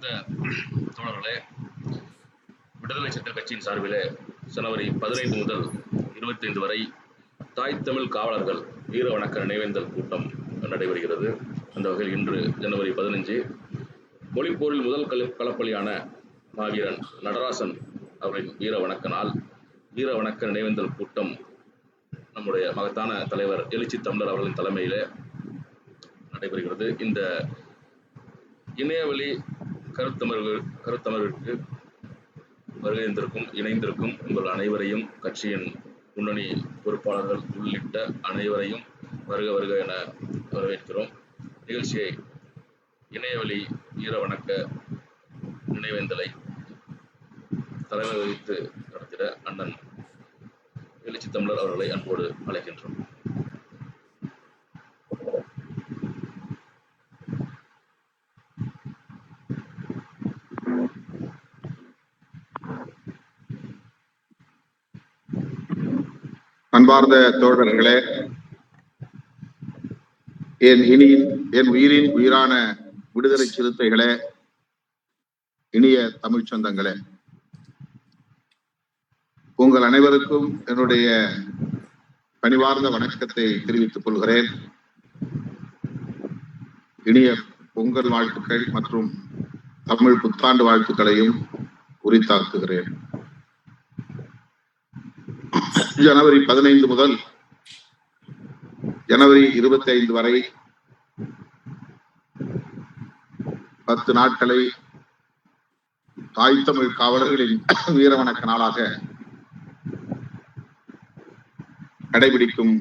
தோழர்களே, விடுதலை சிறுத்தைகள் கட்சியின் சார்பிலே ஜனவரி 15 முதல் 25 வரை தாய் தமிழ் காவலர்கள் வீர வணக்க நினைவேந்தல் கூட்டம் நடைபெறுகிறது. அந்த வகையில் இன்று ஜனவரி 15 மொழிப்போரில் முதல் களப்பலியான மாவீரன் நடராசன் அவரின் வீர வணக்க நாள். வீர வணக்க நினைவேந்தல் கூட்டம் நம்முடைய மகத்தான தலைவர் எழுச்சி தமிழர் அவர்களின் தலைமையிலே நடைபெறுகிறது. இந்த இணையவழி கருத்தமர்விற்கு வருகின்றிருக்கும் இணைந்திருக்கும் உங்கள் அனைவரையும், கட்சியின் முன்னணி பொறுப்பாளர்கள் உள்ளிட்ட அனைவரையும் வருக வருக என வரவேற்கிறோம். நிகழ்ச்சியை இணையவழி வீர வணக்க நினைவேந்தலை தலைமை வகித்து நடத்திட அண்ணன் எழுச்சி தமிழர் அவர்களை அன்போடு அழைக்கின்றோம். அன்பார்ந்த தோழர்களே, என் உயிரின் உயிரான விடுதலை சிறுத்தைகளே, இனிய தமிழ் சொந்தங்களே, உங்கள் அனைவருக்கும் என்னுடைய பணிவார்ந்த வணக்கத்தை தெரிவித்துக் கொள்கிறேன். இனிய பொங்கல் வாழ்த்துக்கள் மற்றும் தமிழ் புத்தாண்டு வாழ்த்துக்களையும் உரித்தாக்குகிறேன். ஜனவரி 15 முதல் ஜனவரி 25 வரை 10 நாட்களை தாய் தமிழ் காவலர்களின் வீர வணக்க நாளாக கடைபிடிக்கும்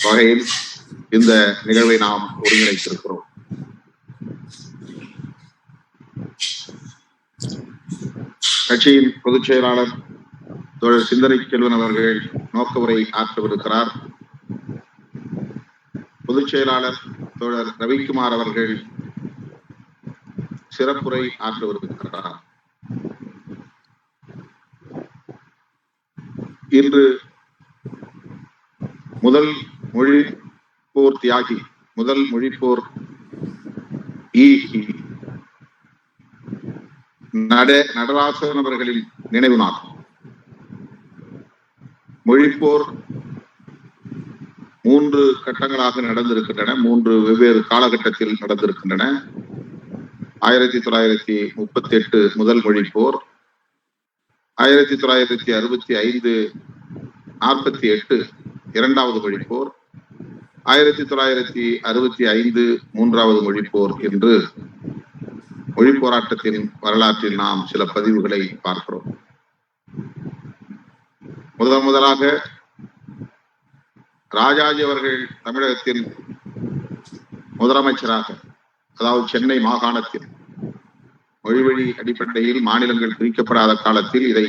வகையில் இந்த நிகழ்வை நாம் ஒருங்கிணைத்திருக்கிறோம். கட்சியின் பொதுச் செயலாளர் தோழர் சிந்தனை செல்வன் அவர்கள் நோக்க உரை ஆற்றவிருக்கிறார். பொதுச் செயலாளர் தோழர் ரவிக்குமார் அவர்கள் சிறப்புரை ஆற்றவிருக்கிறார். இன்று முதல் மொழிப்போர் தியாகி, முதல் மொழிப்போர் நடராசன் அவர்களின் நினைவு நாள். மொழிப்போர் 3 கட்டங்களாக நடந்திருக்கின்றன, 3 வெவ்வேறு காலகட்டத்தில் நடந்திருக்கின்றன. 1938 முதல் மொழிப்போர், 1965 48 இரண்டாவது மொழிப்போர், 1965 மூன்றாவது மொழிப்போர் என்று மொழி போராட்டத்தின் வரலாற்றில் நாம் சில பதிவுகளை பார்க்கிறோம். முதலாக ராஜாஜி அவர்கள் தமிழகத்தில் முதலமைச்சராக, அதாவது சென்னை மாகாணத்தில் மொழிவழி அடிப்படையில் மாநிலங்கள் பிரிக்கப்படாத காலத்தில், இதை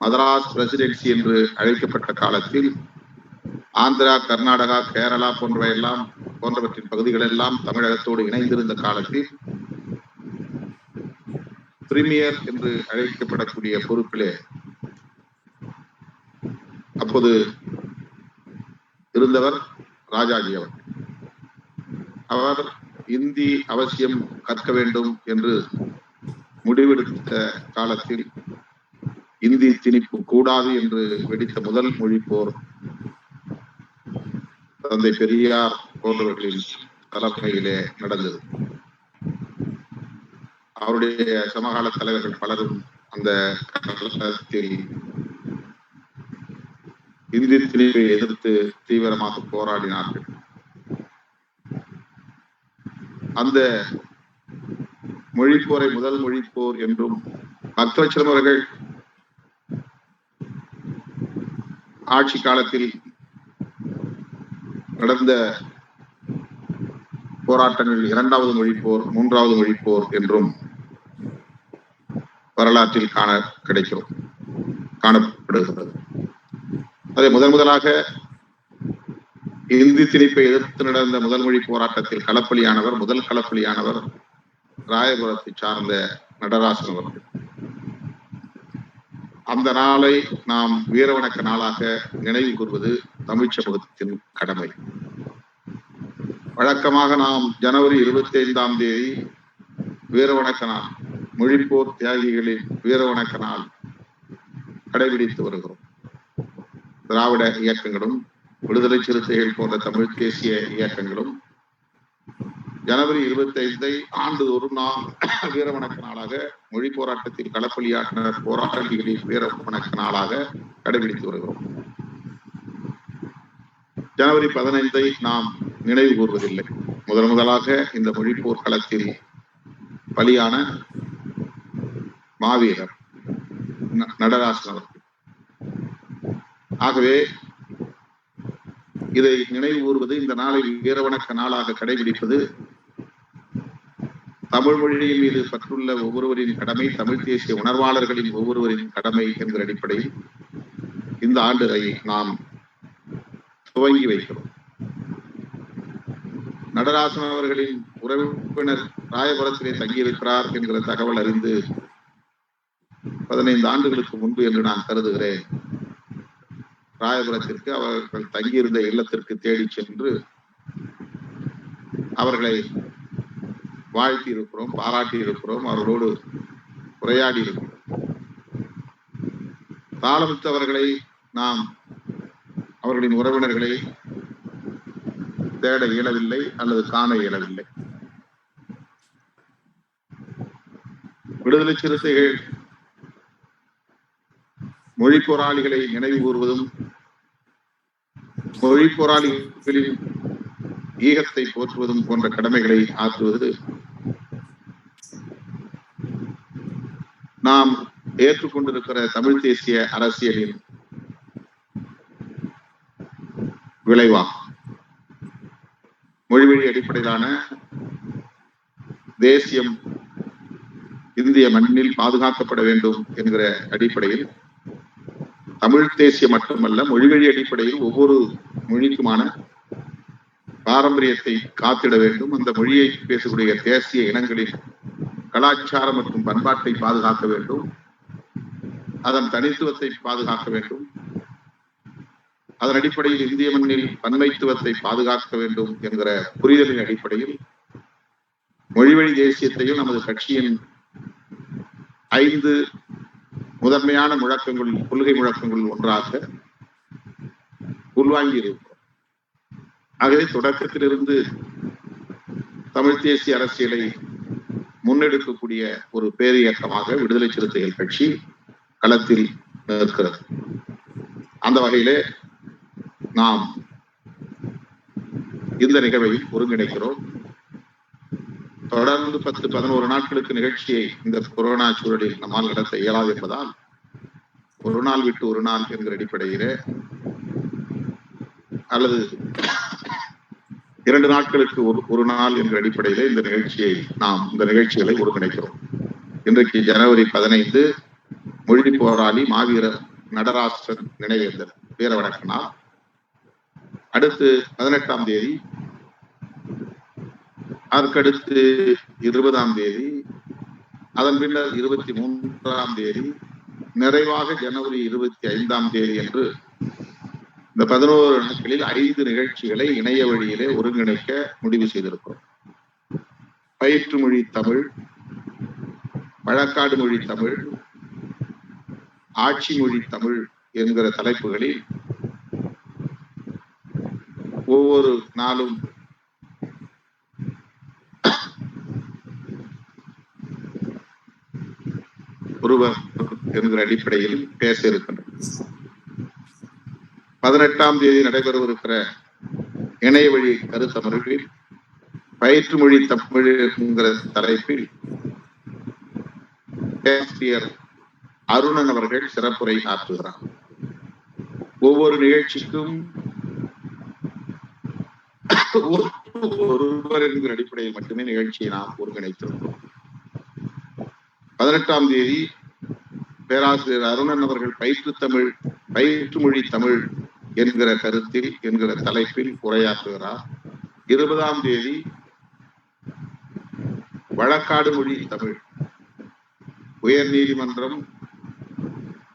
மதராஸ் பிரசிடென்சி என்று அழைக்கப்பட்ட காலத்தில், ஆந்திரா, கர்நாடகா, கேரளா போன்றவற்றின் பகுதிகள் எல்லாம் தமிழகத்தோடு இணைந்திருந்த காலத்தில் பிரீமியர் என்று அழைக்கப்படக்கூடிய பொறுப்பிலே அப்போது இருந்தவர் ராஜாஜி அவர் இந்தி அவசியம் கற்க வேண்டும் என்று முடிவெடுத்த காலத்தில் இந்தி திணிப்பு கூடாது என்று வெடித்த முதல் மொழிப்போர் தந்தை பெரியார் போன்றவர்களின் தலைமையிலே நடந்தது. அவருடைய சமகால தலைவர்கள் பலரும் அந்த காலத்தில் இந்தி திணிப்பை எதிர்த்து தீவிரமாக போராடினார்கள். அந்த மொழிப்போரை முதல் மொழிப்போர் என்றும், பக்தவச்சலம் அவர்கள் ஆட்சி காலத்தில் நடந்த போராட்டங்கள் இரண்டாவது மொழிப்போர், மூன்றாவது மொழிப்போர் என்றும் வரலாற்றில் காணப்படுகிறது. அதை முதலாக இந்தி திணிப்பை எதிர்த்து நடந்த முதல் மொழி போராட்டத்தில் முதல் களப்பலியானவர் ராயபுரத்தை சார்ந்த நடராசன் அவர்கள். அந்த நாளை நாம் வீர வணக்க நாளாக நினைவு கூறுவது தமிழ் சமூகத்தின் கடமை. வழக்கமாக நாம் ஜனவரி 25ஆம் தேதி வீர வணக்க நாள், மொழிப்போர் தியாகிகளின் வீர வணக்க நாள் கடைபிடித்து வருகிறோம். திராவிட இயக்கங்களும் விடுதலை சிறுத்தைகள் போன்ற தமிழ் தேசிய இயக்கங்களும் ஜனவரி 25 ஆண்டுதோறும் நாம் வீர வணக்க நாளாக, மொழி போராட்டத்தில் களப்பலியாற்றின போராட்டங்களின் வீர வணக்க நாளாக கடைபிடித்து வருகிறோம். ஜனவரி 15 நாம் நினைவு கூறுவதில்லை. முதலாக இந்த மொழி போர்க்களத்தில் பலியான மாவீரர் நடராசன் அவர்கள். ஆகவே இதை நினைவு கூறுவது, இந்த நாளை வீர வணக்க நாளாக கடைபிடிப்பது தமிழ் மொழியின் மீது பற்றுள்ள ஒவ்வொருவரின் கடமை, தமிழ் தேசிய உணர்வாளர்களின் ஒவ்வொருவரின் கடமை என்கிற அடிப்படையில் இந்த ஆண்டை நாம் துவங்கி வைக்கிறோம். நடராசன் அவர்களின் உறவினர் ராயபுரத்திலே தங்கியிருக்கிறார் என்கிற தகவல் அறிந்து 15 ஆண்டுகளுக்கு முன்பு என்று நான் கருதுகிறேன், ராயபுரத்திற்கு அவர்கள் தங்கியிருந்த இல்லத்திற்கு தேடி சென்று அவர்களை வாழ்த்தி இருக்கிறோம், பாராட்டி இருக்கிறோம், அவர்களோடு உரையாடி இருக்கிறோம். தாளமித்தவர்களை நாம் அவர்களின் உறவினர்களை தேட இயலவில்லை அல்லது காண இயலவில்லை. விடுதலை சிறுத்தைகள் மொழி போராளிகளை நினைவு கூறுவதும், மொழி போராளிகளின் ஈகத்தை போற்றுவதும் போன்ற கடமைகளை ஆற்றுவது நாம் ஏற்றுக்கொண்டிருக்கிற தமிழ் தேசிய அரசியலின் விளைவாகும். மொழிவழி அடிப்படையிலான தேசியம் இந்திய மண்ணில் பாதுகாக்கப்பட வேண்டும் என்கிற அடிப்படையில், தமிழ் தேசியம் மட்டுமல்ல, மொழிவழி அடிப்படையில் ஒவ்வொரு மொழிக்குமான பாரம்பரியத்தை காத்திட வேண்டும். அந்த மொழியை பேசக்கூடிய தேசிய இனங்களின் கலாச்சாரம் மற்றும் பண்பாட்டை பாதுகாக்க வேண்டும். அதன் தனித்துவத்தை பாதுகாக்க வேண்டும். அதன் அடிப்படையில் இந்திய மண்ணில் பன்மைத்துவத்தை பாதுகாக்க வேண்டும் என்கிற புரிதலின் அடிப்படையில் மொழிவழி தேசியத்தையும் நமது கட்சியின் 5 முதன்மையான முழக்கங்களில், கொள்கை முழக்கங்களில் ஒன்றாக உள்வாங்கி இருக்கிறோம். ஆகவே தொடக்கத்திலிருந்து தமிழ் தேசிய அரசியலை முன்னெடுக்கக்கூடிய ஒரு பேரியக்கமாக விடுதலை சிறுத்தைகள் கட்சி களத்தில் நிற்கிறது. அந்த வகையிலே நாம் இந்த நிகழ்வையும் ஒருங்கிணைக்கிறோம். தொடர்ந்து 10-11 நாட்களுக்கு நிகழ்ச்சியை இந்த கொரோனா சூழலில் நம்மால் நடத்த இயலாது என்பதால் ஒரு நாள் விட்டு ஒரு நாள் என்கிற அடிப்படையிலே, அல்லது 2 நாட்களுக்கு ஒரு நாள் என்கிற அடிப்படையிலே இந்த நிகழ்ச்சிகளை ஒருங்கிணைக்கிறோம். இன்றைக்கு ஜனவரி 15 மொழி போராளி மாவீரர் நடராசன் நினைவேந்தல் வீர வணக்க நாள். அடுத்து 18ஆம் தேதி, அதற்கடுத்து 20ஆம் தேதி, அதன் பின்னர் 23ஆம் தேதி, நிறைவாக ஜனவரி 25ஆம் தேதி என்று இந்த 11 நாட்களில் 5 நிகழ்ச்சிகளை இணைய வழியிலே ஒருங்கிணைக்க முடிவு செய்திருக்கிறோம். பயிற்று மொழி தமிழ், வழக்காடு மொழி தமிழ், ஆட்சி மொழி தமிழ் என்கிற தலைப்புகளில் ஒவ்வொரு நாளும் ஒருவர் என்கிற அடிப்படையில் பேச இருக்கின்றனர். 18ஆம் தேதி நடைபெறவிருக்கிற இணைய வழி கருத்தமர்வில் பயிற்று மொழி தமிழ் என்கிற தலைப்பில் பேராசிரியர் அருணன் அவர்கள் சிறப்புரை ஆற்றுகிறார். ஒவ்வொரு நிகழ்ச்சிக்கும் ஒருவர் என்கிற அடிப்படையில் மட்டுமே நிகழ்ச்சியை நாம் ஒருங்கிணைத்திருக்கிறோம். 18ஆம் தேதி பேராசிரியர் அருணன் அவர்கள் பயிற்று மொழி தமிழ் என்கிற கருத்தில் என்கிற தலைப்பில் உரையாற்றுகிறார். 20ஆம் தேதி வழக்காடு மொழி தமிழ், உயர் நீதிமன்றம்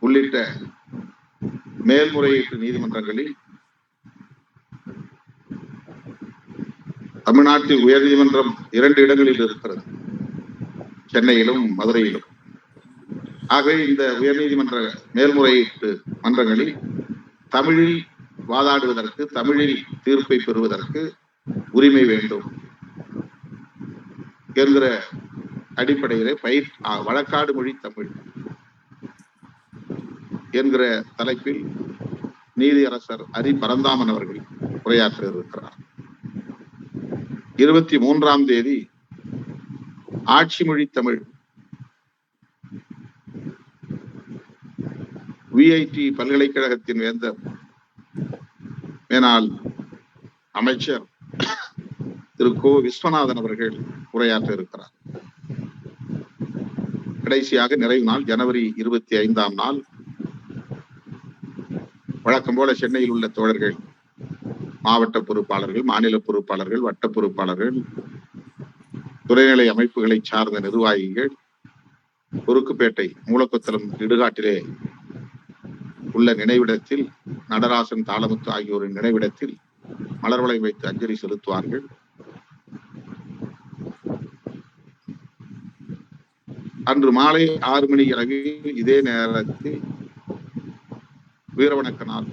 உள்ளிட்ட மேல்முறையீட்டு நீதிமன்றங்களில் தமிழ்நாட்டில் உயர் நீதிமன்றம் 2 இடங்களில் இருக்கிறது. சென்னையிலும் மதுரையிலும். ஆகவே இந்த உயர்நீதிமன்ற மேல்முறையீட்டு மன்றங்களில் தமிழில் வாதாடுவதற்கு, தமிழில் தீர்ப்பை பெறுவதற்கு உரிமை வேண்டும் என்கிற அடிப்படையிலே வழக்காடு மொழி தமிழ் என்கிற தலைப்பில் நீதியரசர் ஹரி பரந்தாமன் அவர்கள் உரையாற்ற இருக்கிறார். 23ஆம் தேதி ஆட்சி மொழி தமிழ் விஐடி பல்கலைக்கழகத்தின் வேந்தர் மேனாள் அமைச்சர் திரு கோ விஸ்வநாதன் அவர்கள் உரையாற்ற இருக்கிறார். கடைசியாக நிறைவு நாள் ஜனவரி 25ஆம் நாள் வழக்கம் போல சென்னையில் உள்ள தோழர்கள், மாவட்ட பொறுப்பாளர்கள், மாநில பொறுப்பாளர்கள், வட்ட பொறுப்பாளர்கள், துணைநிலை அமைப்புகளை சார்ந்த நிர்வாகிகள் குறுக்குப்பேட்டை மூலக்கொத்தளம் இடுகாட்டிலே உள்ள நினைவிடத்தில், நடராசன், தாளமுத்து ஆகியோரின் நினைவிடத்தில் மலர்வளை வைத்து அஞ்சலி செலுத்துவார்கள். அன்று மாலை 6 மணி அளவில் இதே நேரத்தில் வீரவணக்க நாள்,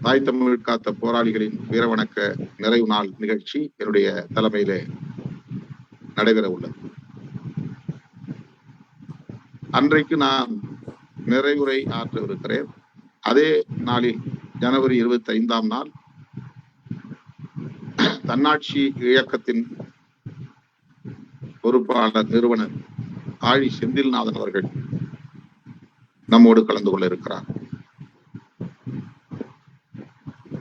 தாய் தமிழ் காத்த போராளிகளின் வீரவணக்க நிறைவு நாள் நிகழ்ச்சி என்னுடைய தலைமையிலே நடைபெற உள்ளது. அன்றைக்கு நான் நிறைவுரை ஆற்றவிருக்கிறேன். அதே நாளில் ஜனவரி 25ஆம் நாள் தன்னாட்சி இயக்கத்தின் பொறுப்பாளர் நிறுவனர் ஆழி செந்தில்நாதன் அவர்கள் நம்மோடு கலந்து கொள்ள இருக்கிறார்.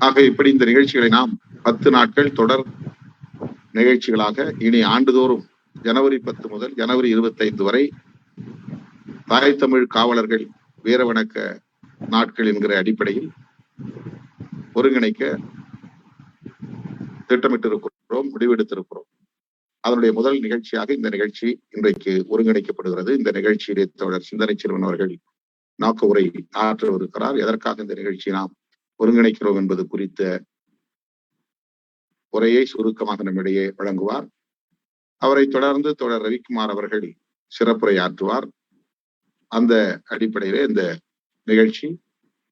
ஆக இப்படி இந்த நிகழ்ச்சிகளை நாம் 10 நாட்கள் தொடர் நிகழ்ச்சிகளாக இனி ஆண்டுதோறும் ஜனவரி 10 முதல் ஜனவரி 25 வரை தாய் தமிழ் காவலர்கள் வீரவணக்க நாட்கள் என்கிற அடிப்படையில் ஒருங்கிணைக்க திட்டமிட்டிருக்கிறோம், முடிவெடுத்திருக்கிறோம். அதனுடைய முதல் நிகழ்ச்சியாக இந்த நிகழ்ச்சி இன்றைக்கு ஒருங்கிணைக்கப்படுகிறது. இந்த நிகழ்ச்சியிலே தோழர் சிந்தனை செல்வன் அவர்கள் நோக்க உரை ஆற்றவிருக்கிறார். எதற்காக இந்த நிகழ்ச்சியை நாம் ஒருங்கிணைக்கிறோம் என்பது குறித்த உரையை சுருக்கமாக நம்மிடையே வழங்குவார். அவரை தொடர்ந்து தோழர் ரவிக்குமார் அவர்கள் சிறப்புரை ஆற்றுவார். அந்த அடிப்படையிலே இந்த நிகழ்ச்சி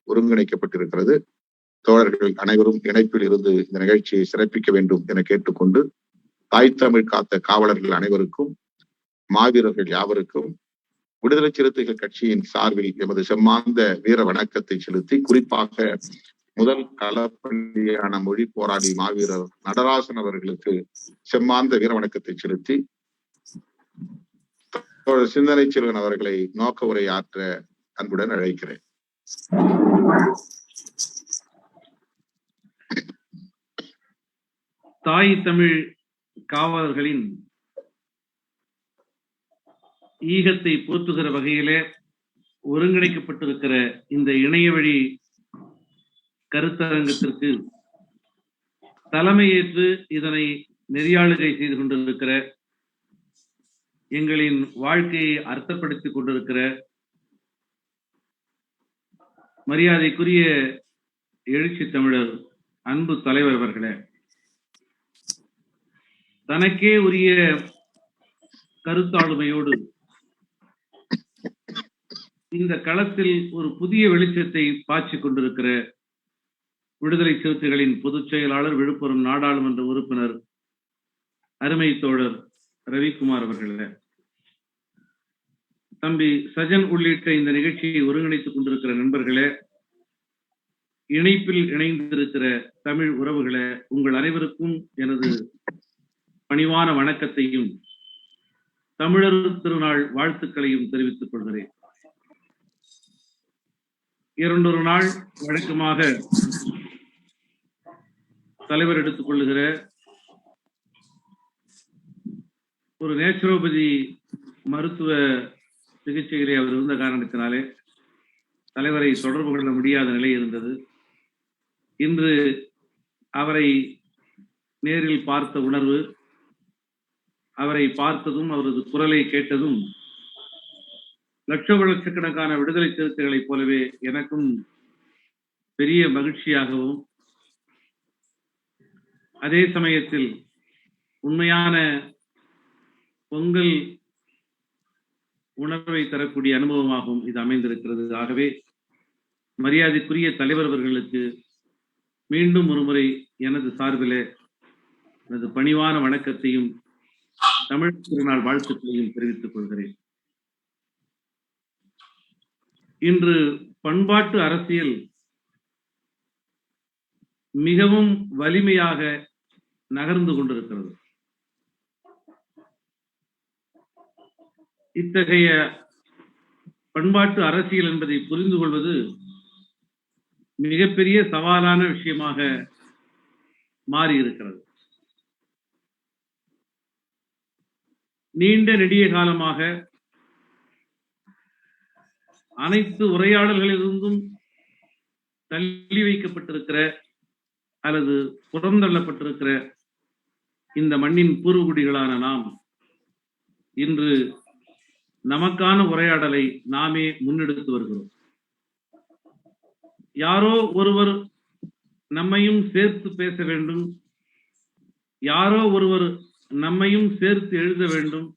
ஒருங்கிணைக்கப்பட்டிருக்கிறது. தோழர்கள் அனைவரும் இணைப்பில் இருந்து இந்த நிகழ்ச்சியை சிறப்பிக்க வேண்டும் என கேட்டுக்கொண்டு, தாய் தமிழ் காத்த காவலர்கள் அனைவருக்கும், மாவீரர்கள் யாவருக்கும் விடுதலை சிறுத்தைகள் கட்சியின் சார்பில் எமது செம்மாந்த வீர வணக்கத்தை செலுத்தி, குறிப்பாக முதல் களப்பணியான மொழி போராளி மாவீரர் நடராசன் அவர்களுக்கு செம்மாந்த வீர வணக்கத்தை செலுத்தி, சிந்தனை செல்வன் அவர்களை நோக்க உரை ஆற்ற அன்புடன் அழைக்கிறேன். தாய் தமிழ் காவலர்களின் ஈகத்தை போற்றுகிற வகையிலே ஒருங்கிணைக்கப்பட்டிருக்கிற இந்த இணையவழி கருத்தரங்கத்திற்கு தலைமையேற்று இதனை நெறியாளுகை செய்து கொண்டிருக்கிற, எங்களின் வாழ்க்கையை அர்த்தப்படுத்திக் கொண்டிருக்கிற மரியாதைக்குரிய எழுச்சி தமிழர் அன்பு தலைவர் அவர்களே, தனக்கே உரிய கருத்தாளுமையோடு இந்த களத்தில் ஒரு புதிய வெளிச்சத்தை பாய்ச்சிக் கொண்டிருக்கிற விடுதலை சிறுத்தைகளின் பொதுச் செயலாளர், விழுப்புரம் நாடாளுமன்ற உறுப்பினர் அருமை தோழர் ரவிக்குமார் அவர்களே, தம்பி சஜன் உள்ளிட்ட இந்த நிகழ்ச்சியை ஒருங்கிணைத்துக் கொண்டிருக்கிற நண்பர்களே, இணைப்பில் இணைந்திருக்கிற தமிழ் உறவுகளே, உங்கள் அனைவருக்கும் எனது பணிவான வணக்கத்தையும் தமிழர் திருநாள் வாழ்த்துக்களையும் தெரிவித்துக் கொள்கிறேன். 2 நாள் வழக்கமாக தலைவர் எடுத்துக் கொள்ளுகிற ஒரு நேச்சுரோபதி மருத்துவ சிகிச்சையிலே அவர் இருந்த காரணத்தினாலே தலைவரை தொடர்பு கொள்ள முடியாத நிலை இருந்தது. இன்று அவரை நேரில் பார்த்த உணர்வு, அவரை பார்த்ததும் அவரது குரலை கேட்டதும் லட்சக்கணக்கான விடுதலை சிறுத்தைகளைப் போலவே எனக்கும் பெரிய மகிழ்ச்சியாகவும், அதே சமயத்தில் உண்மையான பொங்கல் உணர்வை தரக்கூடிய அனுபவமாகவும் இது அமைந்திருக்கிறது. ஆகவே மரியாதைக்குரிய தலைவர் அவர்களுக்கு மீண்டும் ஒருமுறை எனது சார்பிலே எனது பணிவான வணக்கத்தையும் தமிழ் திருநாள் வாழ்த்துக்களையும் தெரிவித்துக் கொள்கிறேன். இன்று பண்பாட்டு அரசியல் மிகவும் வலிமையாக நகர்ந்து கொண்டிருக்கிறது. இத்தகைய பண்பாட்டு அரசியல் என்பதை புரிந்து கொள்வது மிகப்பெரிய சவாலான விஷயமாக மாறியிருக்கிறது. நீண்ட நெடிய காலமாக அனைத்து உரையாடல்களிலிருந்தும் தள்ளி வைக்கப்பட்டிருக்கிற அல்லது புறந்தள்ளப்பட்டிருக்கிற இந்த மண்ணின் பூர்வகுடிகளான நாம் இன்று நமக்கான உரையாடலை நாமே முன்னெடுத்து வருகிறோம். யாரோ ஒருவர் நம்மையும் சேர்த்து பேச வேண்டும், யாரோ ஒருவர் நம்மையும் சேர்த்து எழுத வேண்டும்,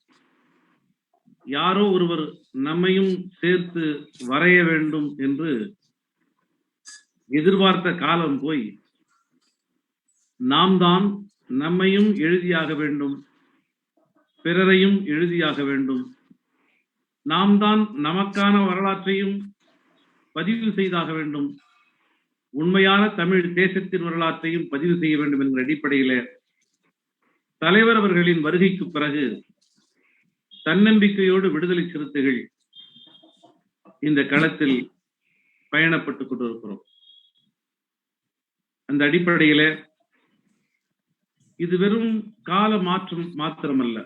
யாரோ ஒருவர் நம்மையும் சேர்த்து வரைய வேண்டும் என்று எதிர்பார்த்த காலம் போய் நாம் தான் நம்மையும் எழுதியாக வேண்டும், பிறரையும் எழுதியாக வேண்டும், நாம் தான் நமக்கான வரலாற்றையும் பதிவு செய்தாக வேண்டும், உண்மையான தமிழ் தேசத்தின் வரலாற்றையும் பதிவு செய்ய வேண்டும் என்ற அடிப்படையில தலைவர் அவர்களின் வருகைக்கு பிறகு தன்னம்பிக்கையோடு விடுதலை சிறுத்தைகள் இந்த களத்தில் பயணப்பட்டுக் கொண்டிருக்கிறோம். அந்த அடிப்படையில இது வெறும் கால மாற்றம் மாத்திரமல்ல.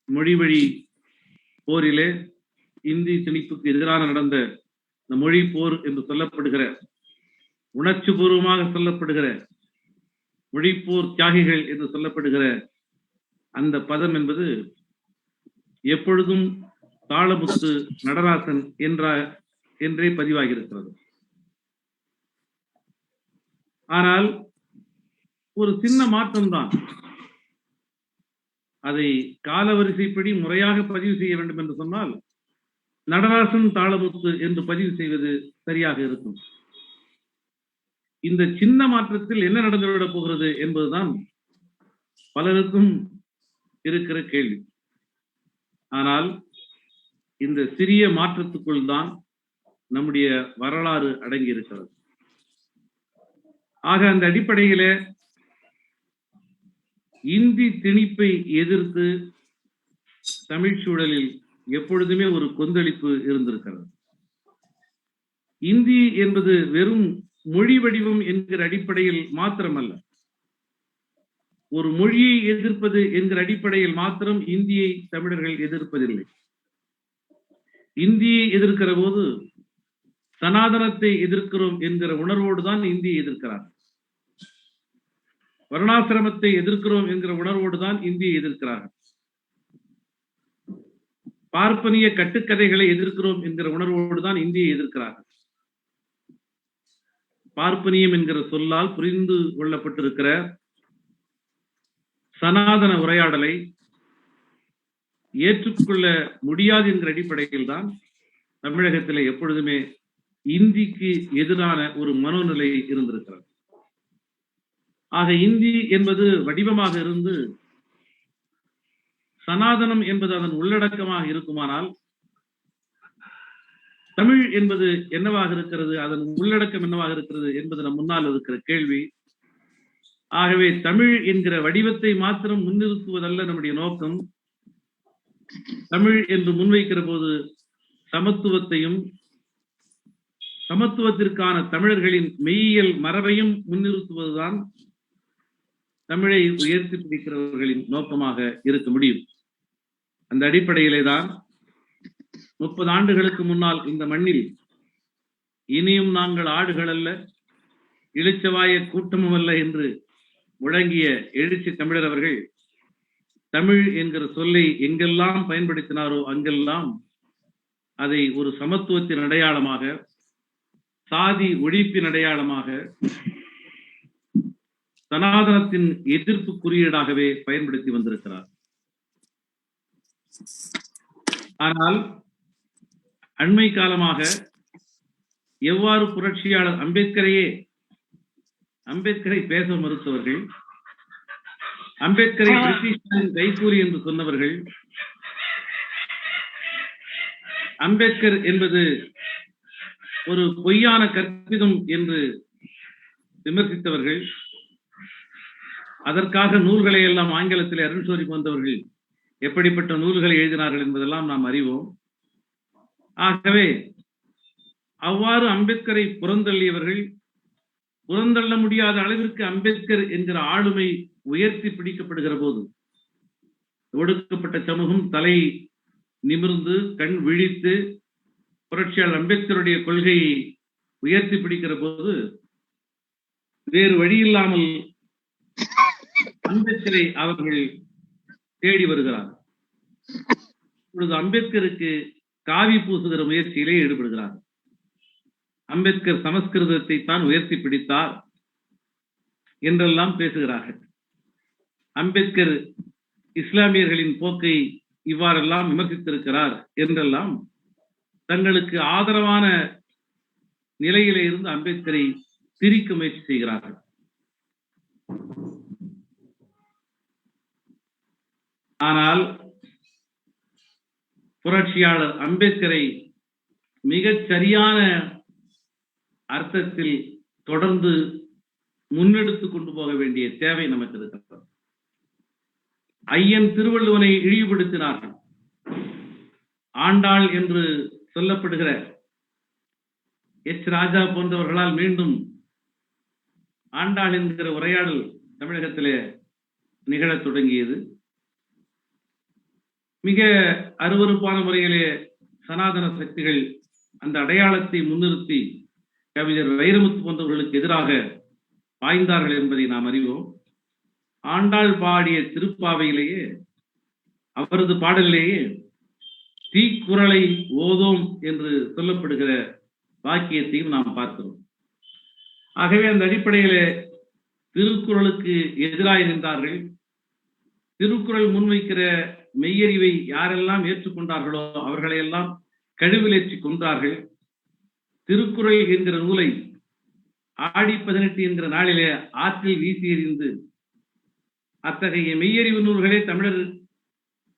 மொழி வழி போரிலே இந்தி திணிப்புக்கு எதிரான நடந்த இந்த மொழி போர் என்று சொல்லப்படுகிற, உணர்ச்சி பூர்வமாக சொல்லப்படுகிற மொழிப்போர் தியாகிகள் என்று சொல்லப்படுகிற அந்த பதம் என்பது எப்பொழுதும் தாளமுத்து நடராசன் என்றே பதிவாகியிருக்கிறது. ஆனால் ஒரு சின்ன மாற்றம்தான். அதை காலவரிசைப்படி முறையாக பதிவு செய்ய வேண்டும் என்று சொன்னால் நடராசன் தாளமுத்து என்று பதிவு செய்வது சரியாக இருக்கும். இந்த சின்ன மாற்றத்தில் என்ன நடந்துவிடப் போகிறது என்பதுதான் பலருக்கும் இருக்கிற கேள்வி. ஆனால் இந்த சிறிய மாற்றத்துக்குள் தான் நம்முடைய வரலாறு அடங்கி இருக்கிறது. ஆக அந்த அடிப்படையில இந்தி திணிப்பை எதிர்த்து தமிழ் சூழலில் எப்பொழுதுமே ஒரு கொந்தளிப்பு இருந்திருக்கிறது. இந்தி என்பது வெறும் மொழி வடிவம் என்கிற அடிப்படையில் மாத்திரமல்ல, ஒரு மொழியை எதிர்ப்பது என்கிற அடிப்படையில் மாத்திரம் இந்தியை தமிழர்கள் எதிர்ப்பதில்லை. இந்தியை எதிர்க்கிற போது சனாதனத்தை எதிர்க்கிறோம் என்கிற உணர்வோடு தான் இந்தியை எதிர்க்கிறார். வர்ணாசிரமத்தை எதிர்க்கிறோம் என்கிற உணர்வோடு தான் இந்தியை எதிர்க்கிறார்கள். பார்ப்பனிய கட்டுக்கதைகளை எதிர்க்கிறோம் என்கிற உணர்வோடு தான் இந்தியை எதிர்க்கிறார்கள். பார்ப்பனியம் என்கிற சொல்லால் புரிந்து கொள்ளப்பட்டிருக்கிற சனாதன உரையாடலை ஏற்றுக்கொள்ள முடியாது என்கிற அடிப்படையில் தான் தமிழகத்தில் எப்பொழுதுமே இந்திக்கு எதிரான ஒரு மனோநிலை இருந்திருக்கிறது. ஆக இந்தி என்பது வடிவமாக இருந்து சனாதனம் என்பது அதன் உள்ளடக்கமாக இருக்குமானால் தமிழ் என்பது என்னவாக இருக்கிறது, அதன் உள்ளடக்கம் என்னவாக இருக்கிறது என்பது நம் முன்னால் இருக்கிற கேள்வி. ஆகவே தமிழ் என்கிற வடிவத்தை மாத்திரம் முன்னிறுத்துவதல்ல நம்முடைய நோக்கம். தமிழ் என்று முன்வைக்கிற போது சமத்துவத்தையும் சமத்துவத்திற்கான தமிழர்களின் மெய்யியல் மரபையும் முன்னிறுத்துவதுதான் தமிழை உயர்த்தி பிடிக்கிறவர்களின் நோக்கமாக இருக்க முடியும். அந்த அடிப்படையிலே தான் 30 ஆண்டுகளுக்கு முன்னால் இந்த மண்ணில் இனியும் நாங்கள் ஆடுகள் அல்ல, இளிச்சவாய கூட்டமும் அல்ல என்று முழங்கிய எழுச்சி தமிழர் அவர்கள் தமிழ் என்கிற சொல்லை எங்கெல்லாம் பயன்படுத்தினாரோ அங்கெல்லாம் அதை ஒரு சமத்துவத்தின் அடையாளமாக, சாதி ஒழிப்பின் அடையாளமாக, சனாதனத்தின் எதிர்ப்பு குறியீடாகவே பயன்படுத்தி வந்திருக்கிறார். ஆனால் அண்மை காலமாக எவ்வாறு புரட்சியாளர் அம்பேத்கரை பேச மறுத்தவர்கள், அம்பேத்கரை பிரிட்டிஷரின் கைகூலி என்று சொன்னவர்கள், அம்பேத்கர் என்பது ஒரு பொய்யான கற்பிதம் என்று விமர்சித்தவர்கள், அதற்காக நூல்களை எல்லாம் ஆங்கிலத்தில் அருண்சோரி போன்றவர்கள் எப்படிப்பட்ட நூல்களை எழுதினார்கள் என்பதெல்லாம் நாம் அறிவோம். ஆகவே அவ்வாறு அம்பேத்கரை புறந்தள்ளியவர்கள், புறந்தள்ள முடியாத அளவிற்கு அம்பேத்கர் என்கிற ஆளுமை உயர்த்தி பிடிக்கப்படுகிற போது ஒடுக்கப்பட்ட சமூகம் தலை நிமிர்ந்து கண் விழித்து புரட்சியாளர் அம்பேத்கருடைய கொள்கையை உயர்த்தி பிடிக்கிற போது வேறு வழியில்லாமல் அம்பேத்கரை அவர்கள் தேடி வருகிறார். இப்பொழுது அம்பேத்கருக்கு காவி பூசுகிற முயற்சியிலே ஈடுபடுகிறார். அம்பேத்கர் சமஸ்கிருதத்தை தான் உயர்த்தி பிடித்தார் என்றெல்லாம் பேசுகிறார்கள். அம்பேத்கர் இஸ்லாமியர்களின் போக்கை இவ்வாறெல்லாம் விமர்சித்திருக்கிறார் என்றெல்லாம் தங்களுக்கு ஆதரவான நிலையிலே இருந்து அம்பேத்கரை திரிக்க முயற்சி செய்கிறார்கள். ஆனால் புரட்சியாளர் அம்பேத்கரை மிகச் சரியான அர்த்தத்தில் தொடர்ந்து முன்னெடுத்துக் கொண்டு போக வேண்டிய தேவை நமக்கு இருக்கிறது. ஐயன் திருவள்ளுவனை இழிவுபடுத்தினார்கள். ஆண்டாள் என்று சொல்லப்படுகிற எச் ராஜா போன்றவர்களால் மீண்டும் ஆண்டாள் என்கிற உரையாடல் தமிழகத்திலே நிகழத் தொடங்கியது. மிக அருவருப்பான முறையிலே சனாதன சக்திகள் அந்த அடையாளத்தை முன்னிறுத்தி கவிஞர் வைரமுத்து போன்றவர்களுக்கு எதிராக பாய்ந்தார்கள் என்பதை நாம் அறிவோம். ஆண்டாள் பாடிய திருப்பாவையிலேயே அவரது பாடலிலேயே தீக்குறளை ஓதோம் என்று சொல்லப்படுகிற வாக்கியத்தையும் நாம் பார்க்கிறோம். ஆகவே அந்த அடிப்படையிலே திருக்குறளுக்கு எதிராக நின்றார்கள். திருக்குறள் முன்வைக்கிற மெய்யறிவை யாரெல்லாம் ஏற்றுக்கொண்டார்களோ அவர்களையெல்லாம் கழுவிலேற்றி கொன்றார்கள். திருக்குறள் என்கிற நூலை ஆடி 18 என்கிற நாளிலே ஆற்றில் வீசி எறிந்து அத்தகைய மெய்யறிவு நூல்களே தமிழர்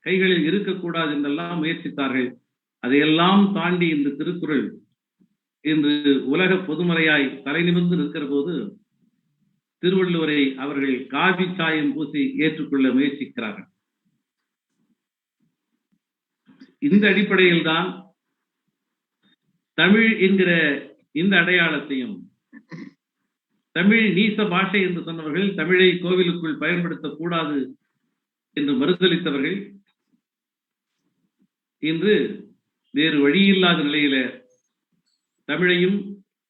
கைகளில் இருக்கக்கூடாது என்றெல்லாம் முயற்சித்தார்கள். அதையெல்லாம் தாண்டி இந்த திருக்குறள் இன்று உலக பொதுமறையாய் தலை நிமிர்ந்து இருக்கிற போது திருவள்ளுவரை அவர்கள் காவி சாயம் பூசி ஏற்றுக்கொள்ள முயற்சிக்கிறார்கள். இந்த அடிப்படையில் தான் தமிழ் என்கிற இந்த அடையாளத்தையும், தமிழ் நீச பாஷை என்று சொன்னவர்கள், தமிழை கோவிலுக்குள் பயன்படுத்தக்கூடாது என்று மறுதளித்தவர்கள் இன்று வேறு வழியில்லாத நிலையில தமிழையும்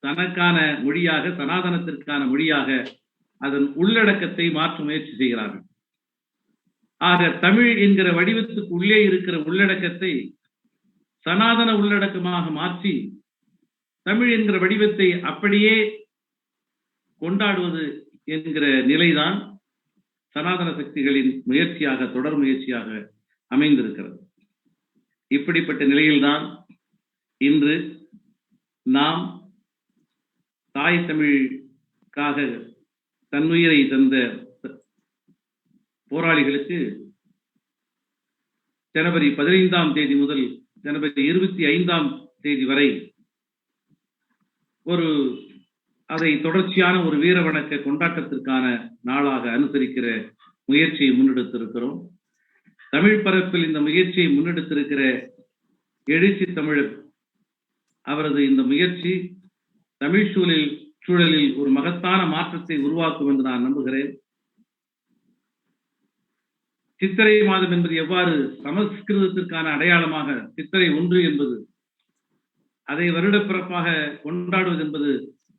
தனக்கான மொழியாக, சனாதனத்திற்கான மொழியாக அதன் உள்ளடக்கத்தை மாற்ற முயற்சி செய்கிறார்கள். ஆக தமிழ் என்கிற வடிவத்துக்கு உள்ளே இருக்கிற உள்ளடக்கத்தை சனாதன உள்ளடக்கமாக மாற்றி தமிழ் என்கிற வடிவத்தை அப்படியே கொண்டாடுவது என்கிற நிலைதான் சனாதன சக்திகளின் முயற்சியாக, தொடர் முயற்சியாக அமைந்திருக்கிறது. இப்படிப்பட்ட நிலையில்தான் இன்று நாம் தாய் தமிழுக்காக தன்னுயிரை தந்த போராளிகளுக்கு ஜனவரி 15ஆம் தேதி முதல் ஜனவரி 25ஆம் தேதி வரை அதை தொடர்ச்சியான ஒரு வீர வணக்க கொண்டாட்டத்திற்கான நாளாக அனுசரிக்கிற முயற்சியை முன்னெடுத்திருக்கிறோம். தமிழ் பரப்பில் இந்த முயற்சியை முன்னெடுத்திருக்கிற எழுச்சி தமிழர் அவரது இந்த முயற்சி தமிழ் சூழலில் ஒரு மகத்தான மாற்றத்தை உருவாக்கும் என்று நான் நம்புகிறேன். சித்திரை மாதம் என்பது எவ்வாறு சமஸ்கிருதத்திற்கான அடையாளமாக, சித்திரை 1 என்பது அதை வருடப்பிறப்பாக கொண்டாடுவது என்பது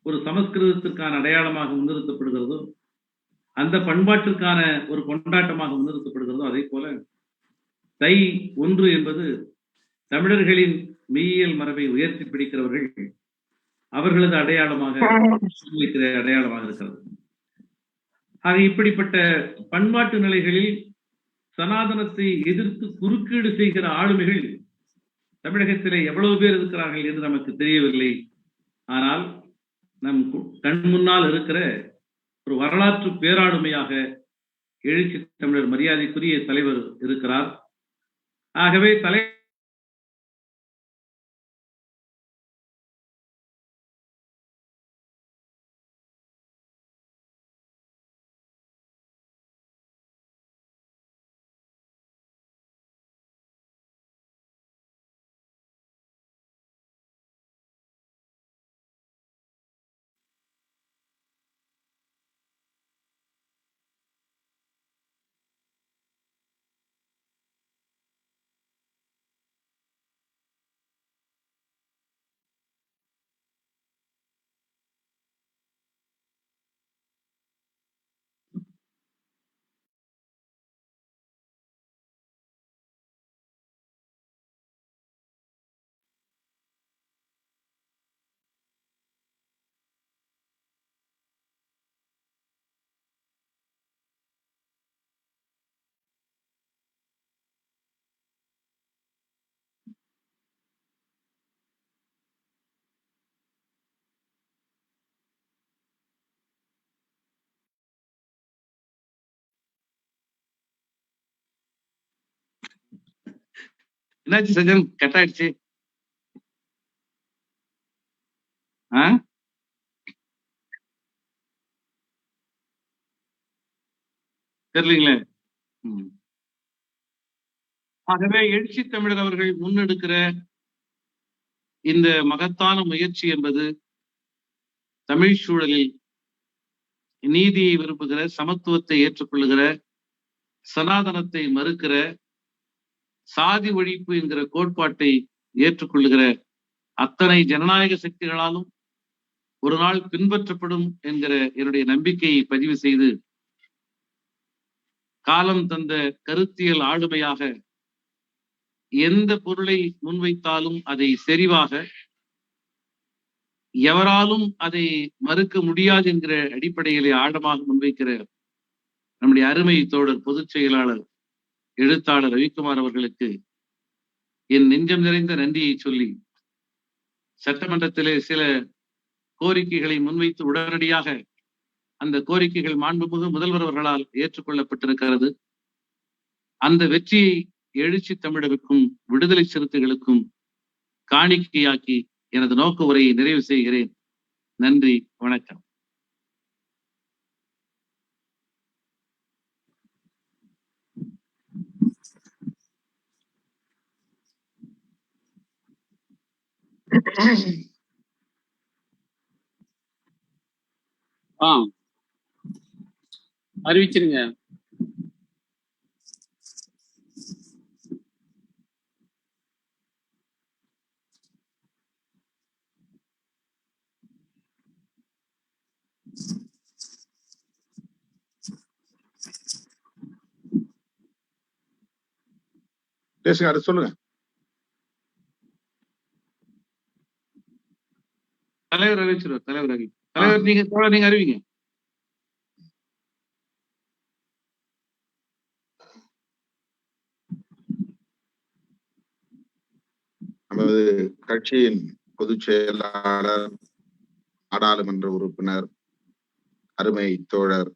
ஒரு சமஸ்கிருதத்திற்கான அடையாளமாக முன்னிறுத்தப்படுகிறதோ, அந்த பண்பாட்டிற்கான ஒரு கொண்டாட்டமாக முன்னிறுத்தப்படுகிறதோ, அதே போல தை 1 என்பது தமிழர்களின் மெய்யியல் மரபை உயர்த்தி பிடிக்கிறவர்கள் அவர்களது அடையாளமாக இருக்கிறது. ஆக இப்படிப்பட்ட பண்பாட்டு நிலைகளில் சனாதனத்தை எதிர்த்து குறுக்கீடு செய்கிற ஆளுமைகள் தமிழகத்திலே எவ்வளவு பேர் இருக்கிறார்கள் என்று நமக்கு தெரியவில்லை. ஆனால் நம் கண் முன்னால் இருக்கிற ஒரு வரலாற்று பேராளுமையாக எழுச்சி தமிழர் மரியாதைக்குரிய தலைவர் இருக்கிறார். ஆகவே என்னாச்சு சஜன், கட் ஆயிடுச்சு. தெரியலீங்களே. ஆகவே எழுச்சி தமிழர் அவர்கள் முன்னெடுக்கிற இந்த மகத்தான முயற்சி என்பது தமிழ் சூழலில் நீதியை விரும்புகிற, சமத்துவத்தை ஏற்றுக்கொள்ளுகிற, சனாதனத்தை மறுக்கிற, சாதி ஒழிப்பு என்கிற கோட்பாட்டை ஏற்றுக்கொள்ளுகிற அத்தனை ஜனநாயக சக்திகளாலும் ஒரு நாள் பின்பற்றப்படும் என்கிற என்னுடைய நம்பிக்கையை பதிவு செய்து, காலம் தந்த கருத்தியல் ஆளுமையாக எந்த பொருளை முன்வைத்தாலும் அதை செறிவாக, எவராலும் அதை மறுக்க முடியாது என்கிற அடிப்படையிலே ஆழமாக முன்வைக்கிற நம்முடைய அருமை தோழர் பொதுச் செயலாளர் எழுத்தாளர் ரவிக்குமார் அவர்களுக்கு என் நெஞ்சம் நிறைந்த நன்றியை சொல்லி, சட்டமன்றத்திலே சில கோரிக்கைகளை முன்வைத்து உடனடியாக அந்த கோரிக்கைகள் மாண்புமிகு முதல்வர் அவர்களால் ஏற்றுக்கொள்ளப்பட்டிருக்கிறது. அந்த வெற்றியை எழுச்சி தமிழருக்கும் விடுதலை சிறுத்தைகளுக்கும் காணிக்கையாக்கி எனது நோக்க உரையை நிறைவு செய்கிறேன். நன்றி, வணக்கம். அறிவிச்சிருங்க. பேசுங்க, அது சொல்லுங்க. தலைவர் அறிவிச்சிருவார். தலைவர் நீங்க அறிவிங்க. நமது கட்சியின் பொதுச் செயலாளர், நாடாளுமன்ற உறுப்பினர், அருமை தோழர்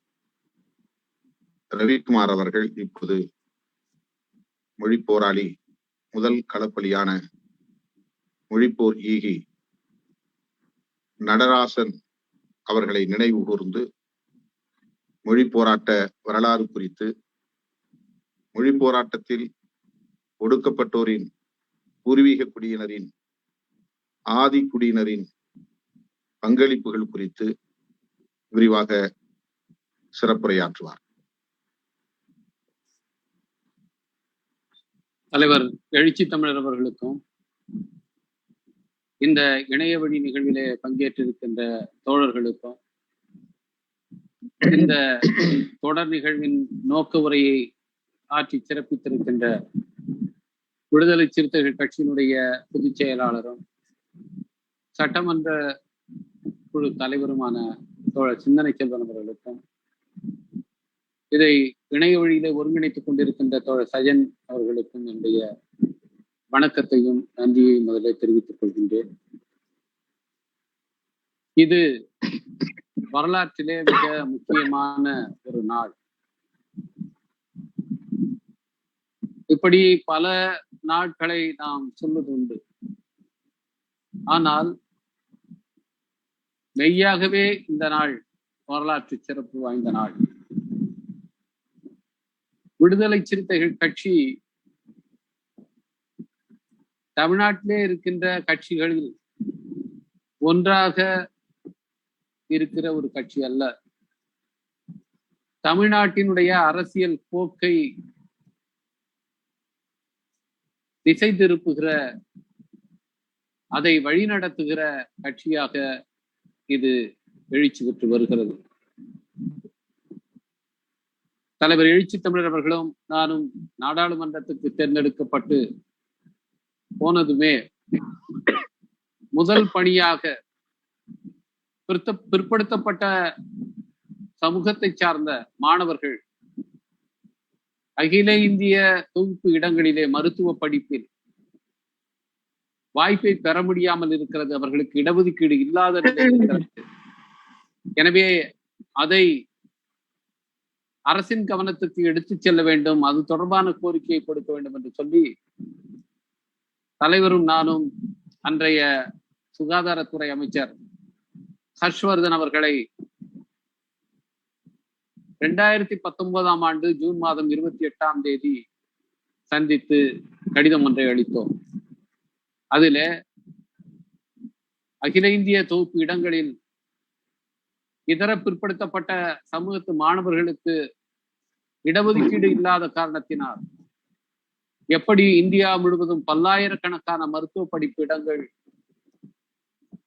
ரவிக்குமார் அவர்கள் இப்போது மொழிப்போராளி, முதல் களப்பலியான மொழிப்போர் ஈகி நடராசன் அவர்களை நினைவு கூர்ந்து மொழி போராட்ட வரலாறு குறித்து, மொழி போராட்டத்தில் ஒடுக்கப்பட்டோரின், பூர்வீக குடியினரின், ஆதி குடியினரின் பங்களிப்புகள் குறித்து விரிவாக சிறப்புரையாற்றுவார். தலைவர் எழுச்சி தமிழர் அவர்களுக்கும் இந்த இணைய வழி நிகழ்விலே பங்கேற்றிருக்கின்ற தோழர்களுக்கும் இந்த தொடர் நிகழ்வின் நோக்க உரையை ஆற்றி சிறப்பித்திருக்கின்ற விடுதலை சிறுத்தைகள் கட்சியினுடைய பொதுச் செயலாளரும் சட்டமன்ற குழு தலைவருமான தோழர் சிந்தனை செல்வன் அவர்களுக்கும், இதை இணைய வழியிலே ஒருங்கிணைத்துக் கொண்டிருக்கின்ற தோழர் சஜன் அவர்களுக்கும் என்னுடைய வணக்கத்தையும் நன்றியையும் முதலில் தெரிவித்துக் கொள்கின்றேன். இது வரலாற்றிலே மிக முக்கியமான ஒரு நாள். இப்படி பல நாட்களை நாம் சொல்வது உண்டு. ஆனால் மெய்யாகவே இந்த நாள் வரலாற்று சிறப்பு வாய்ந்த நாள். விடுதலை சிறுத்தைகள் கட்சி தமிழ்நாட்டிலே இருக்கின்ற கட்சிகளில் ஒன்றாக இருக்கிற ஒரு கட்சி அல்ல. தமிழ்நாட்டினுடைய அரசியல் போக்கை திசை திருப்புகிற, அதை வழிநடத்துகிற கட்சியாக இது எழுச்சி பெற்று வருகிறது. தலைவர் எழுச்சி தமிழர் அவர்களும் நானும் நாடாளுமன்றத்துக்கு தேர்ந்தெடுக்கப்பட்டு போனதுமே முதல் பணியாக பிற்படுத்தப்பட்ட சமூகத்தை சார்ந்த மாணவர்கள் அகில இந்திய தொகுப்பு இடங்களிலே மருத்துவ படிப்பில் வாய்ப்பை பெற முடியாமல் இருக்கிறது. அவர்களுக்கு இடஒதுக்கீடு இல்லாத நிலை இருக்கிறது. எனவே அதை அரசின் கவனத்துக்கு எடுத்துச் செல்ல வேண்டும், அது தொடர்பான கோரிக்கையை கொடுக்க வேண்டும் என்று சொல்லி தலைவரும் நானும் அன்றைய சுகாதாரத்துறை அமைச்சர் ஹர்ஷ்வர்தன் அவர்களை 2019 ஆண்டு ஜூன் மாதம் 28 சந்தித்து கடிதம் ஒன்றை அளித்தோம். அதில அகில இந்திய தொகுப்பு இடங்களில் இதர பிற்படுத்தப்பட்ட சமூகத்து மாணவர்களுக்கு இடஒதுக்கீடு இல்லாத காரணத்தினால் எப்படி இந்தியா முழுவதும் பல்லாயிரக்கணக்கான மருத்துவ படிப்பு இடங்கள்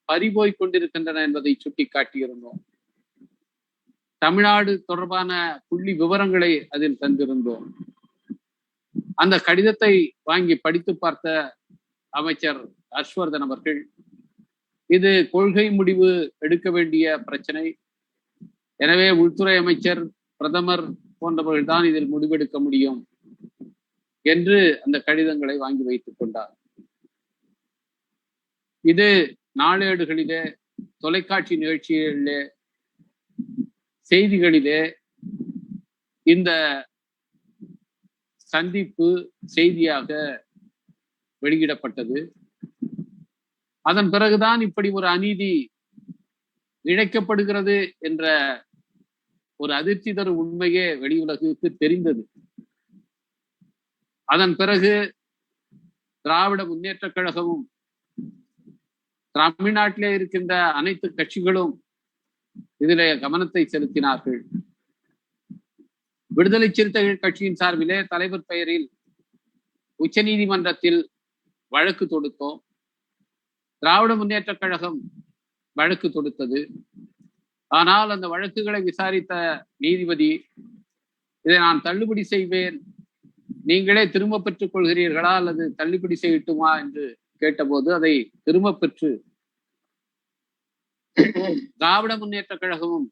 பறிபோய் கொண்டிருக்கின்றன என்பதை சுட்டி காட்டியிருந்தோம். தமிழ்நாடு தொடர்பான புள்ளி விவரங்களை அதில் தந்திருந்தோம். அந்த கடிதத்தை வாங்கி படித்து பார்த்த அமைச்சர் ஹர்ஷ்வர்தன் அவர்கள், இது கொள்கை முடிவு எடுக்க வேண்டிய பிரச்சனை, எனவே உள்துறை அமைச்சர், பிரதமர் போன்றவர்கள் தான் இதில் முடிவெடுக்க முடியும் என்று அந்த கடிதங்களை வாங்கி வைத்துக் கொண்டார். இது நாளேடுகளிலே, தொலைக்காட்சி நிகழ்ச்சிகளிலே, செய்திகளிலே இந்த சந்திப்பு செய்தியாக வெளியிடப்பட்டது. அதன் பிறகுதான் இப்படி ஒரு அநீதி இழைக்கப்படுகிறது என்ற ஒரு அதிர்ச்சி தரும் உண்மையே வெளி உலகுக்கு தெரிந்தது. அதன் பிறகு திராவிட முன்னேற்ற கழகமும் தமிழ்நாட்டிலே இருக்கின்ற அனைத்து கட்சிகளும் இதிலே கவனத்தை செலுத்தினார்கள். விடுதலை சிறுத்தைகள் கட்சியின் சார்பிலே தலைவர் பெயரில் உச்ச நீதிமன்றத்தில் வழக்கு தொடுத்தோம். திராவிட முன்னேற்ற கழகம் வழக்கு தொடுத்தது. ஆனால் அந்த வழக்குகளை விசாரித்த நீதிபதி, இதை நான் தள்ளுபடி செய்வேன், நீங்களே திரும்ப பெற்றுக் கொள்கிறீர்களா அல்லது தள்ளுபடி செய்யட்டுமா என்று கேட்டபோது அதை திரும்ப பெற்று திராவிட முன்னேற்ற கழகமும்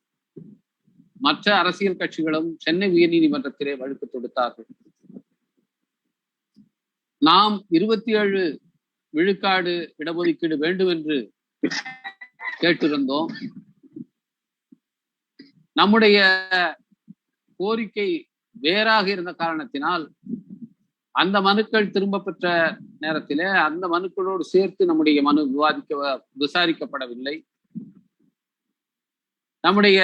மற்ற அரசியல் கட்சிகளும் சென்னை உயர்நீதிமன்றத்திலே வழக்கு தொடுத்தார்கள். நாம் 27 விழுக்காடு இடஒதுக்கீடு வேண்டும் என்று கேட்டிருந்தோம். நம்முடைய கோரிக்கை வேறாக இருந்த காரணத்தினால் அந்த மனுக்கள் திரும்ப பெற்ற நேரத்திலே அந்த மனுக்களோடு சேர்த்து நம்முடைய மனு விசாரிக்கப்படவில்லை. நம்முடைய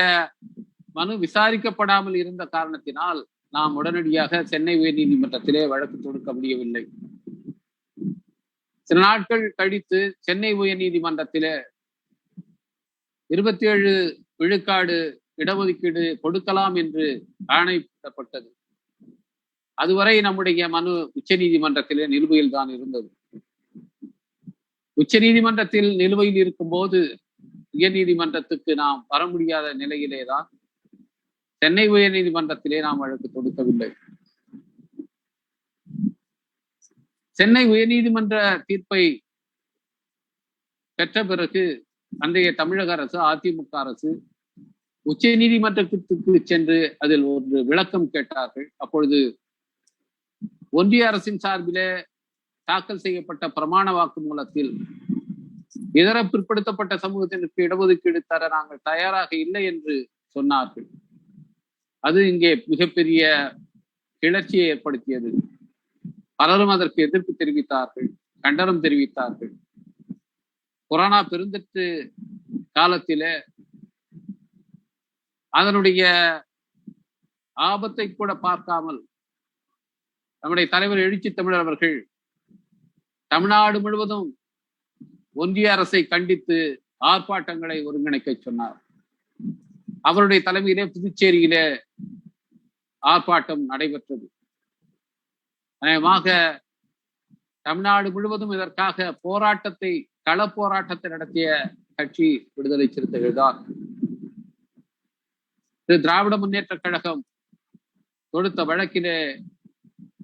மனு விசாரிக்கப்படாமல் இருந்த காரணத்தினால் நாம் உடனடியாக சென்னை உயர்நீதிமன்றத்திலே வழக்கு தொடுக்க முடியவில்லை. சில நாட்கள் கழித்து சென்னை உயர்நீதிமன்றத்திலே 27 விழுக்காடு இடஒதுக்கீடு கொடுக்கலாம் என்று ஆணையிடப்பட்டது. அதுவரை நம்முடைய மனு உச்ச நீதிமன்றத்திலே நிலுவையில் தான் இருந்தது. உச்ச நீதிமன்றத்தில் நிலுவையில் இருக்கும் போது உயர் நீதிமன்றத்துக்கு நாம் வர முடியாத நிலையிலேதான் சென்னை உயர் நீதிமன்றத்திலே நாம் வழக்கு தொடுக்கவில்லை. சென்னை உயர்நீதிமன்ற தீர்ப்பை பெற்ற பிறகு அன்றைய தமிழக அரசு, அதிமுக அரசு உச்ச நீதிமன்றத்துக்கு சென்று அதில் ஒரு விளக்கம் கேட்டார்கள். அப்பொழுது ஒன்றிய அரசின் சார்பிலே தாக்கல் செய்யப்பட்ட பிரமாண வாக்குமூலத்தில் இதர பிற்படுத்தப்பட்ட சமூகத்தினருக்கு இடஒதுக்கீடு தர நாங்கள் தயாராக இல்லை என்று சொன்னார்கள். அது இங்கே மிகப்பெரிய கிளர்ச்சியை ஏற்படுத்தியது. பலரும் அதற்கு எதிர்ப்பு தெரிவித்தார்கள், கண்டனம் தெரிவித்தார்கள். கொரோனா பெருந்தொற்று காலத்திலே அதனுடைய ஆபத்தை கூட பார்க்காமல் நம்முடைய தலைவர் எழுச்சி தமிழர் அவர்கள் தமிழ்நாடு முழுவதும் ஒன்றிய அரசை கண்டித்து ஆர்ப்பாட்டங்களை ஒருங்கிணைக்க சொன்னார். அவருடைய தலைமையிலே புதுச்சேரியிலே ஆர்ப்பாட்டம் நடைபெற்றது. அநேகமாக தமிழ்நாடு முழுவதும் இதற்காக கள போராட்டத்தை நடத்திய கட்சி விடுதலை சிறுத்தைகள் தான். திராவிட முன்னேற்ற கழகம் தொடுத்த வழக்கிலே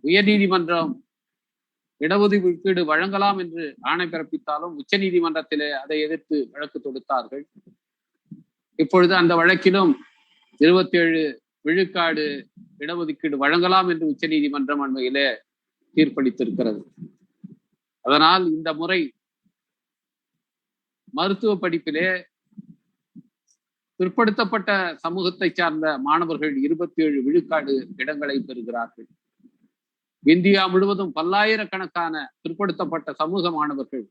உயர்நீதிமன்றம் இடஒதுக்கீடு வழங்கலாம் என்று ஆணை பிறப்பித்தாலும் உச்ச நீதிமன்றத்திலே அதை எதிர்த்து வழக்கு தொடுத்தார்கள். இப்பொழுது அந்த வழக்கிலும் 27 விழுக்காடு இடஒதுக்கீடு வழங்கலாம் என்று உச்ச நீதிமன்றம் அண்மையிலே தீர்ப்பளித்திருக்கிறது. அதனால் இந்த முறை மருத்துவ படிப்பிலே பிற்படுத்தப்பட்ட சமூகத்தை சார்ந்த மாணவர்கள் 27 விழுக்காடு இடங்களை பெறுகிறார்கள். இந்தியா முழுவதும் பல்லாயிரக்கணக்கான பிற்படுத்தப்பட்ட சமூக மாணவர்கள்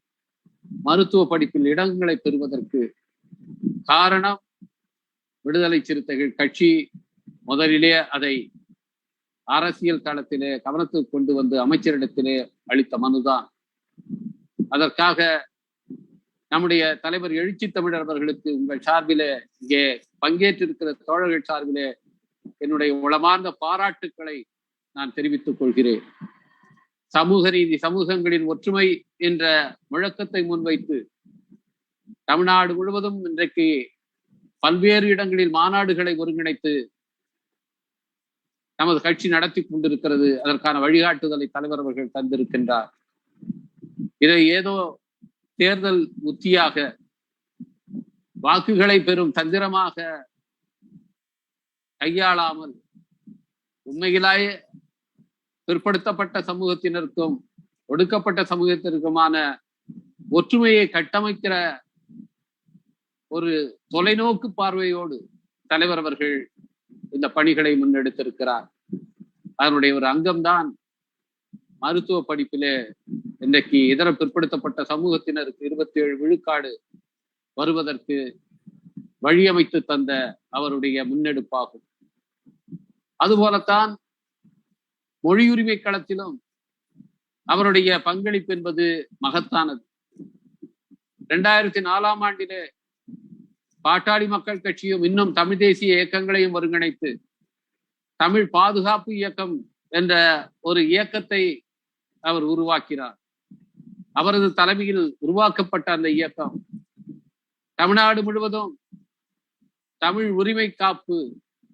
மருத்துவ படிப்பில் இடங்களை பெறுவதற்கு காரணம் விடுதலை சிறுத்தைகள் கட்சி முதலிலே அதை அரசியல் களத்திலே கவனத்துக்கு கொண்டு வந்து அமைச்சரிடத்திலே அளித்த மனுதான். அதற்காக நம்முடைய தலைவர் எழுச்சி தமிழர் அவர்களுக்கு உங்கள் சார்பிலே இங்கே பங்கேற்றிருக்கிற தோழர்கள் சார்பிலே என்னுடைய உளமார்ந்த பாராட்டுக்களை நான் தெரிவித்துக் கொள்கிறேன். சமூக நீதி, சமூகங்களின் ஒற்றுமை என்ற முழக்கத்தை முன்வைத்து தமிழ்நாடு முழுவதும் இன்றைக்கு பல்வேறு இடங்களில் மாநாடுகளை ஒருங்கிணைத்து நமது கட்சி நடத்தி கொண்டிருக்கிறது. அதற்கான வழிகாட்டுதலை தலைவர் அவர்கள் தந்திருக்கின்றார். இதை ஏதோ தேர்தல் உத்தியாக, வாக்குகளை பெறும் தந்திரமாக கையாளாமல் உண்மையிலேயே பிற்படுத்தப்பட்ட சமூகத்தினருக்கும் ஒடுக்கப்பட்ட சமூகத்திற்குமான ஒற்றுமையை கட்டமைக்கிற ஒரு தொலைநோக்கு பார்வையோடு தலைவர் அவர்கள் இந்த பணிகளை முன்னெடுத்திருக்கிறார். அதனுடைய ஒரு அங்கம்தான் மருத்துவ படிப்பிலே இன்றைக்கு இதர பிற்படுத்தப்பட்ட சமூகத்தினருக்கு 27 விழுக்காடு வருவதற்கு வழியமைத்து தந்த அவருடைய முன்னெடுப்பாகும். அதுபோலத்தான் மொழியுரிமை களத்திலும் அவருடைய பங்களிப்பு என்பது மகத்தானது. 2004ஆம் ஆண்டிலே பாட்டாளி மக்கள் கட்சியும் இன்னும் தமிழ் தேசிய இயக்கங்களையும் ஒருங்கிணைத்து தமிழ் பாதுகாப்பு இயக்கம் என்ற ஒரு இயக்கத்தை அவர் உருவாக்கினார். அவரது தலைமையில் உருவாக்கப்பட்ட அந்த இயக்கம் தமிழ்நாடு முழுவதும் தமிழ் உரிமை காப்பு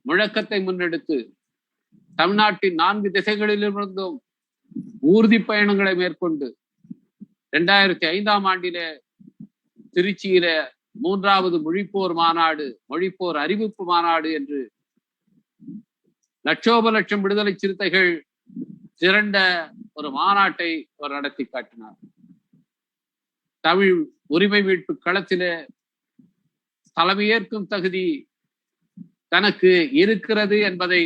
முழக்கத்தை முன்னெடுத்து தமிழ்நாட்டின் 4 திசைகளிலிருந்தும் ஊர்தி பயணங்களை மேற்கொண்டு 2005ஆம் ஆண்டிலே திருச்சியிலே 3வது மொழிப்போர் மாநாடு, மொழிப்போர் அறிவிப்பு மாநாடு என்று லட்சோப லட்சம் விடுதலை சிறுத்தைகள் திரண்ட ஒரு மாநாட்டை அவர் நடத்தி காட்டினார். தமிழ் உரிமை மீட்பு களத்திலே தலைமையேற்கும் தகுதி தனக்கு இருக்கிறது என்பதை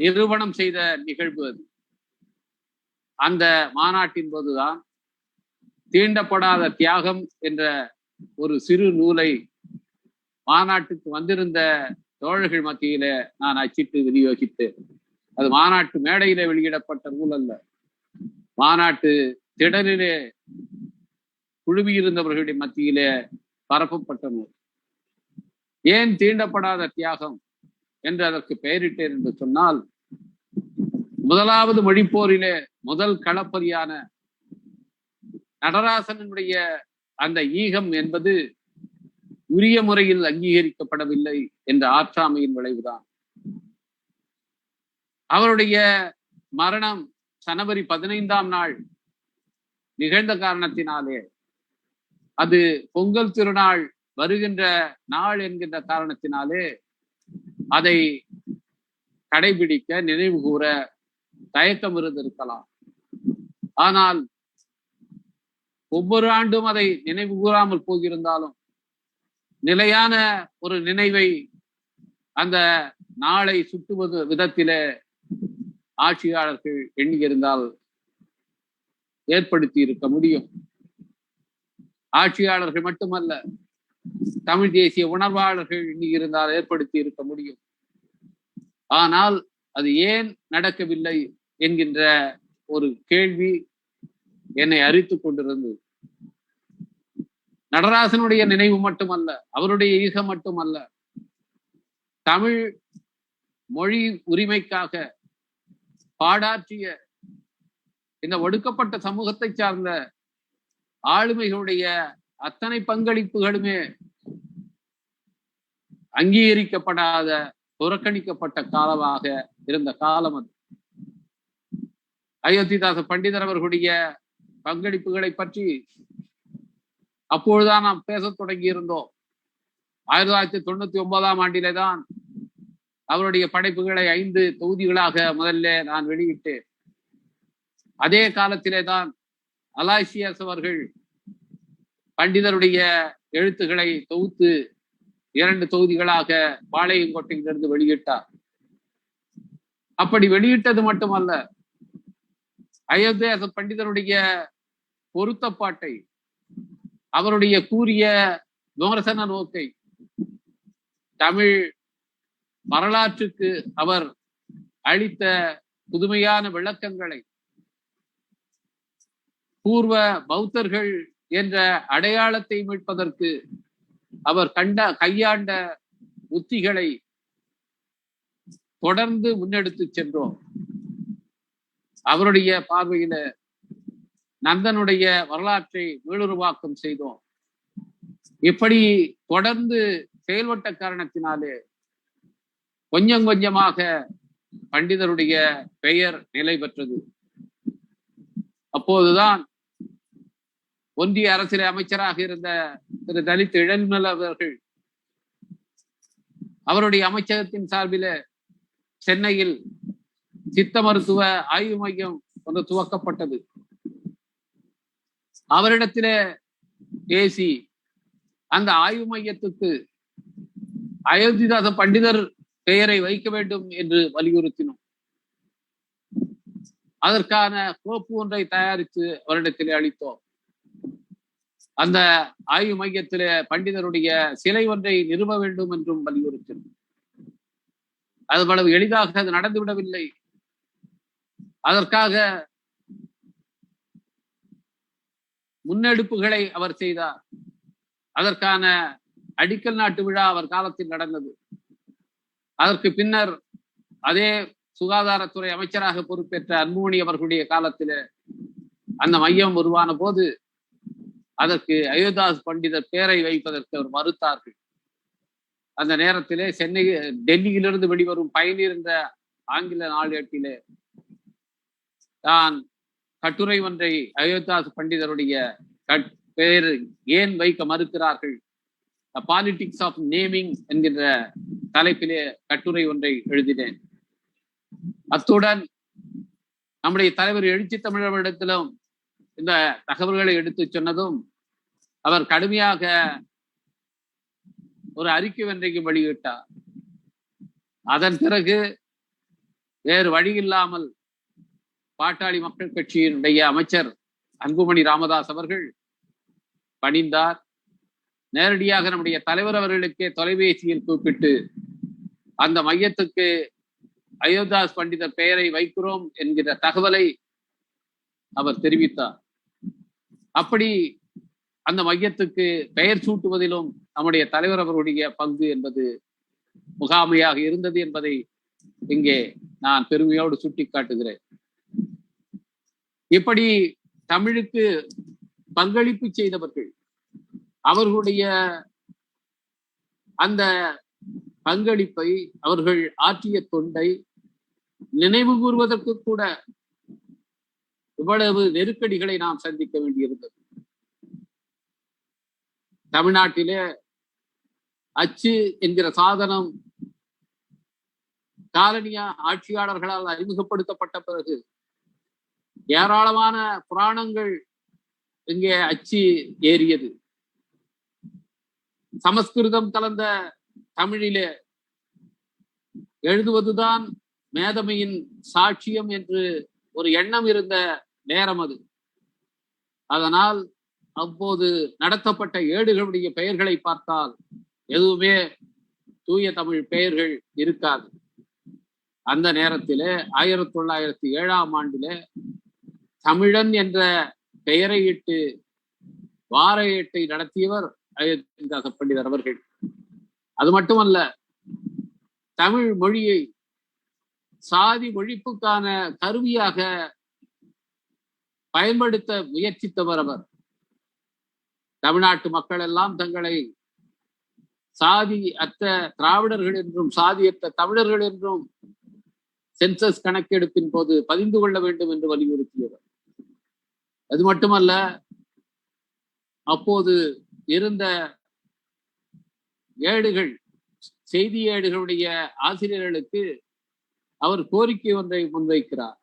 நிரூபணம் செய்த நிகழ்வு அது. அந்த மாநாட்டின் போதுதான் தீண்டப்படாத தியாகம் என்ற ஒரு சிறு நூலை மாநாட்டுக்கு வந்திருந்த தோழர்கள் மத்தியில நான் அச்சிட்டு விநியோகித்தேன். அது மாநாட்டு மேடையிலே வெளியிடப்பட்ட நூல் அல்ல, மாநாட்டு திடலிலே குழுமியிருந்தவர்களுடைய மத்தியிலே பரப்பப்பட்ட நூல். ஏன் தீண்டப்படாத தியாகம் என்று அதற்கு பெயரிட்டேன் என்று சொன்னால், முதலாவது மொழிப்போரிலே முதல் களப்பலியான நடராசனுடைய அந்த ஈகம் என்பது உரிய முறையில் அங்கீகரிக்கப்படவில்லை என்ற ஆற்றாமையின் விளைவுதான். அவருடைய மரணம் ஜனவரி 15ஆம் நாள் நிகழ்ந்த காரணத்தினாலே, அது பொங்கல் திருநாள் வருகின்ற நாள் என்கின்ற காரணத்தினாலே அதை கடைபிடிக்க, நினைவு கூற தயக்கம் இருந்திருக்கலாம். ஆனால் ஒவ்வொரு ஆண்டும் அதை நினைவு கூறாமல் போகிருந்தாலும் நிலையான ஒரு நினைவை அந்த நாளை சுட்டுவது விதத்திலே ஆட்சியாளர்கள் எண்ணியிருந்தால் ஏற்படுத்தி இருக்க முடியும். ஆட்சியாளர்கள் மட்டுமல்ல, தமிழ் தேசிய உணர்வாளர்கள் எண்ணியிருந்தால் ஏற்படுத்தி இருக்க முடியும். ஆனால் அது ஏன் நடக்கவில்லை என்கின்ற ஒரு கேள்வி என்னை அரித்துக் கொண்டிருந்தது. நடராசனுடைய நினைவு மட்டுமல்ல, அவருடைய ஈகம் மட்டுமல்ல, தமிழ் மொழி உரிமைக்காக பாடாற்றிய இந்த ஒடுக்கப்பட்ட சமூகத்தை சார்ந்த ஆளுமைகளுடைய அத்தனை பங்களிப்புகளுமே அங்கீகரிக்கப்படாத, புறக்கணிக்கப்பட்ட காலமாக இருந்த காலம் அது. அயோத்திதாச பண்டிதர் அவர்களுடைய பங்களிப்புகளை பற்றி அப்பொழுதுதான் நாம் பேசத் தொடங்கி இருந்தோம். 1999ஆம் ஆண்டிலே தான் அவருடைய படைப்புகளை 5 தொகுதிகளாக முதல்ல நான் வெளியிட்டேன். அதே காலத்திலே தான் அலாய்சியஸ் அவர்கள் பண்டிதருடைய எழுத்துக்களை தொகுத்து 2 தொகுதிகளாக பாளையங்கோட்டையிலிருந்து வெளியிட்டார். அப்படி வெளியிட்டது மட்டுமல்ல, அயோத்தியாச பண்டிதருடைய பொருத்தப்பாட்டை, அவருடைய கூறிய விமர்சன நோக்கை, தமிழ் வரலாற்றுக்கு அவர் அளித்த புதுமையான விளக்கங்களை, பூர்வ பௌத்தர்கள் என்ற அடையாளத்தை மீட்பதற்கு அவர் கையாண்ட உத்திகளை தொடர்ந்து முன்னெடுத்து சென்றோம். அவருடைய பார்வையில நந்தனுடைய வரலாற்றை மீளுருவாக்கம் செய்தோம். இப்படி தொடர்ந்து செயல்பட்ட காரணத்தினாலே கொஞ்சம் கொஞ்சமாக பண்டிதருடைய பெயர் நிலை பெற்றது. அப்போதுதான் ஒன்றிய அரசியல் அமைச்சராக இருந்த திரு தலித் இளநிலை அவர்கள் அவருடைய அமைச்சகத்தின் சார்பில் சென்னையில் சித்த மருத்துவ ஆய்வு மையம் ஒன்று துவக்கப்பட்டது. அவரிடத்திலே பேசி அந்த ஆய்வு மையத்துக்கு அயோத்திதாச பண்டிதர் பெயரை வைக்க வேண்டும் என்று வலியுறுத்தினோம். அதற்கான கோப்பு ஒன்றை தயாரித்து அவரிடத்திலே அளித்தோம். அந்த ஆய்வு மையத்திலே பண்டிதருடைய சிலை ஒன்றை நிறுவ வேண்டும் என்றும் வலியுறுத்தினோம். அது அவ்வளவு எளிதாக அது நடந்துவிடவில்லை. அதற்காக முன்னெடுப்புகளை அவர் செய்தார். அதற்கான அடிக்கல் நாட்டு விழா அவர் காலத்தில் நடந்தது. அதற்கு பின்னர் அதே சுகாதாரத்துறை அமைச்சராக பொறுப்பேற்ற அன்புமணி அவர்களுடைய காலத்தில் அந்த மையம் உருவான போது அதற்கு அயோத்திதாஸ் பண்டிதர் பெயரை வைப்பதற்கு அவர் மறுத்தார்கள். அந்த நேரத்திலே டெல்லியிலிருந்து வெளிவரும் பயணிர் என்ற ஆங்கில நாளேட்டிலே தான் கட்டுரை ஒன்றை அயோத்திதாஸ் பண்டிதருடைய பெயர் ஏன் வைக்க மறுக்கிறார்கள், பாலிடிக்ஸ் ஆஃப் நேமிங் என்கின்ற தலைப்பிலே கட்டுரை ஒன்றை எழுதினேன். அத்துடன் நம்முடைய தலைவர் எழுச்சி தமிழரிடத்திலும் இந்த தகவல்களை எடுத்து சொன்னதும் அவர் கடுமையாக ஒரு அறிக்கை ஒன்றைக்கு வெளியிட்டார். அதன் பிறகு வேறு வழி இல்லாமல் பாட்டாளி மக்கள் கட்சியினுடைய அமைச்சர் அன்புமணி ராமதாஸ் அவர்கள் பணிந்தார். நேரடியாக நம்முடைய தலைவர் அவர்களுக்கே தொலைபேசியில் கூப்பிட்டு அந்த மையத்துக்கு அயோத்திதாஸ் பண்டிதர் பெயரை வைக்கிறோம் என்கிற தகவலை அவர் தெரிவித்தார். அப்படி அந்த மையத்துக்கு பெயர் சூட்டுவதிலும் நம்முடைய தலைவர் அவருடைய பங்கு என்பது முகாமையாக இருந்தது என்பதை இங்கே நான் பெருமையோடு சுட்டிக்காட்டுகிறேன். இப்படி தமிழுக்கு பங்களிப்பு செய்தவர்கள் அவர்களுடைய அந்த பங்களிப்பை, அவர்கள் ஆற்றிய தொண்டை நினைவு கூறுவதற்கு கூட இவ்வளவு நெருக்கடிகளை நாம் சந்திக்க வேண்டியிருந்தது. தமிழ்நாட்டிலே அச்சு என்கிற சாதனம் காலனியா ஆட்சியாளர்களால் அறிமுகப்படுத்தப்பட்ட பிறகு ஏராளமான புராணங்கள் இங்கே அச்சு ஏறியது. சமஸ்கிருதம் கலந்த தமிழிலே எழுதுவதுதான் மேதமையின் சாட்சியம் என்று ஒரு எண்ணம் இருந்த நேரம் அது. அதனால் அப்போது நடத்தப்பட்ட ஏடுகளுடைய பெயர்களை பார்த்தால் எதுவுமே தூய தமிழ் பெயர்கள் இருக்காது. அந்த நேரத்திலே 1907ஆம் ஆண்டிலே தமிழன் என்ற பெயரை இட்டு வார ஏட்டை நடத்தியவர் அயோத்திதாச பண்டிதர் அவர்கள். அது மட்டுமல்ல, தமிழ் மொழியை சாதி ஒழிப்புக்கான கருவியாக பயன்படுத்த முயற்சித்தவர் அவர். தமிழ்நாட்டு மக்கள் எல்லாம் தங்களை சாதி அற்ற திராவிடர்கள் என்றும் சாதியற்ற தமிழர்கள் என்றும் சென்சஸ் கணக்கெடுப்பின் போது பதிந்து கொள்ள வேண்டும் என்று வலியுறுத்தியவர். அது மட்டுமல்ல, அப்போது இருந்த ஏடுகள், செய்தி ஏடுகளுடைய ஆசிரியர்களுக்கு அவர் கோரிக்கை ஒன்றை முன்வைக்கிறார்.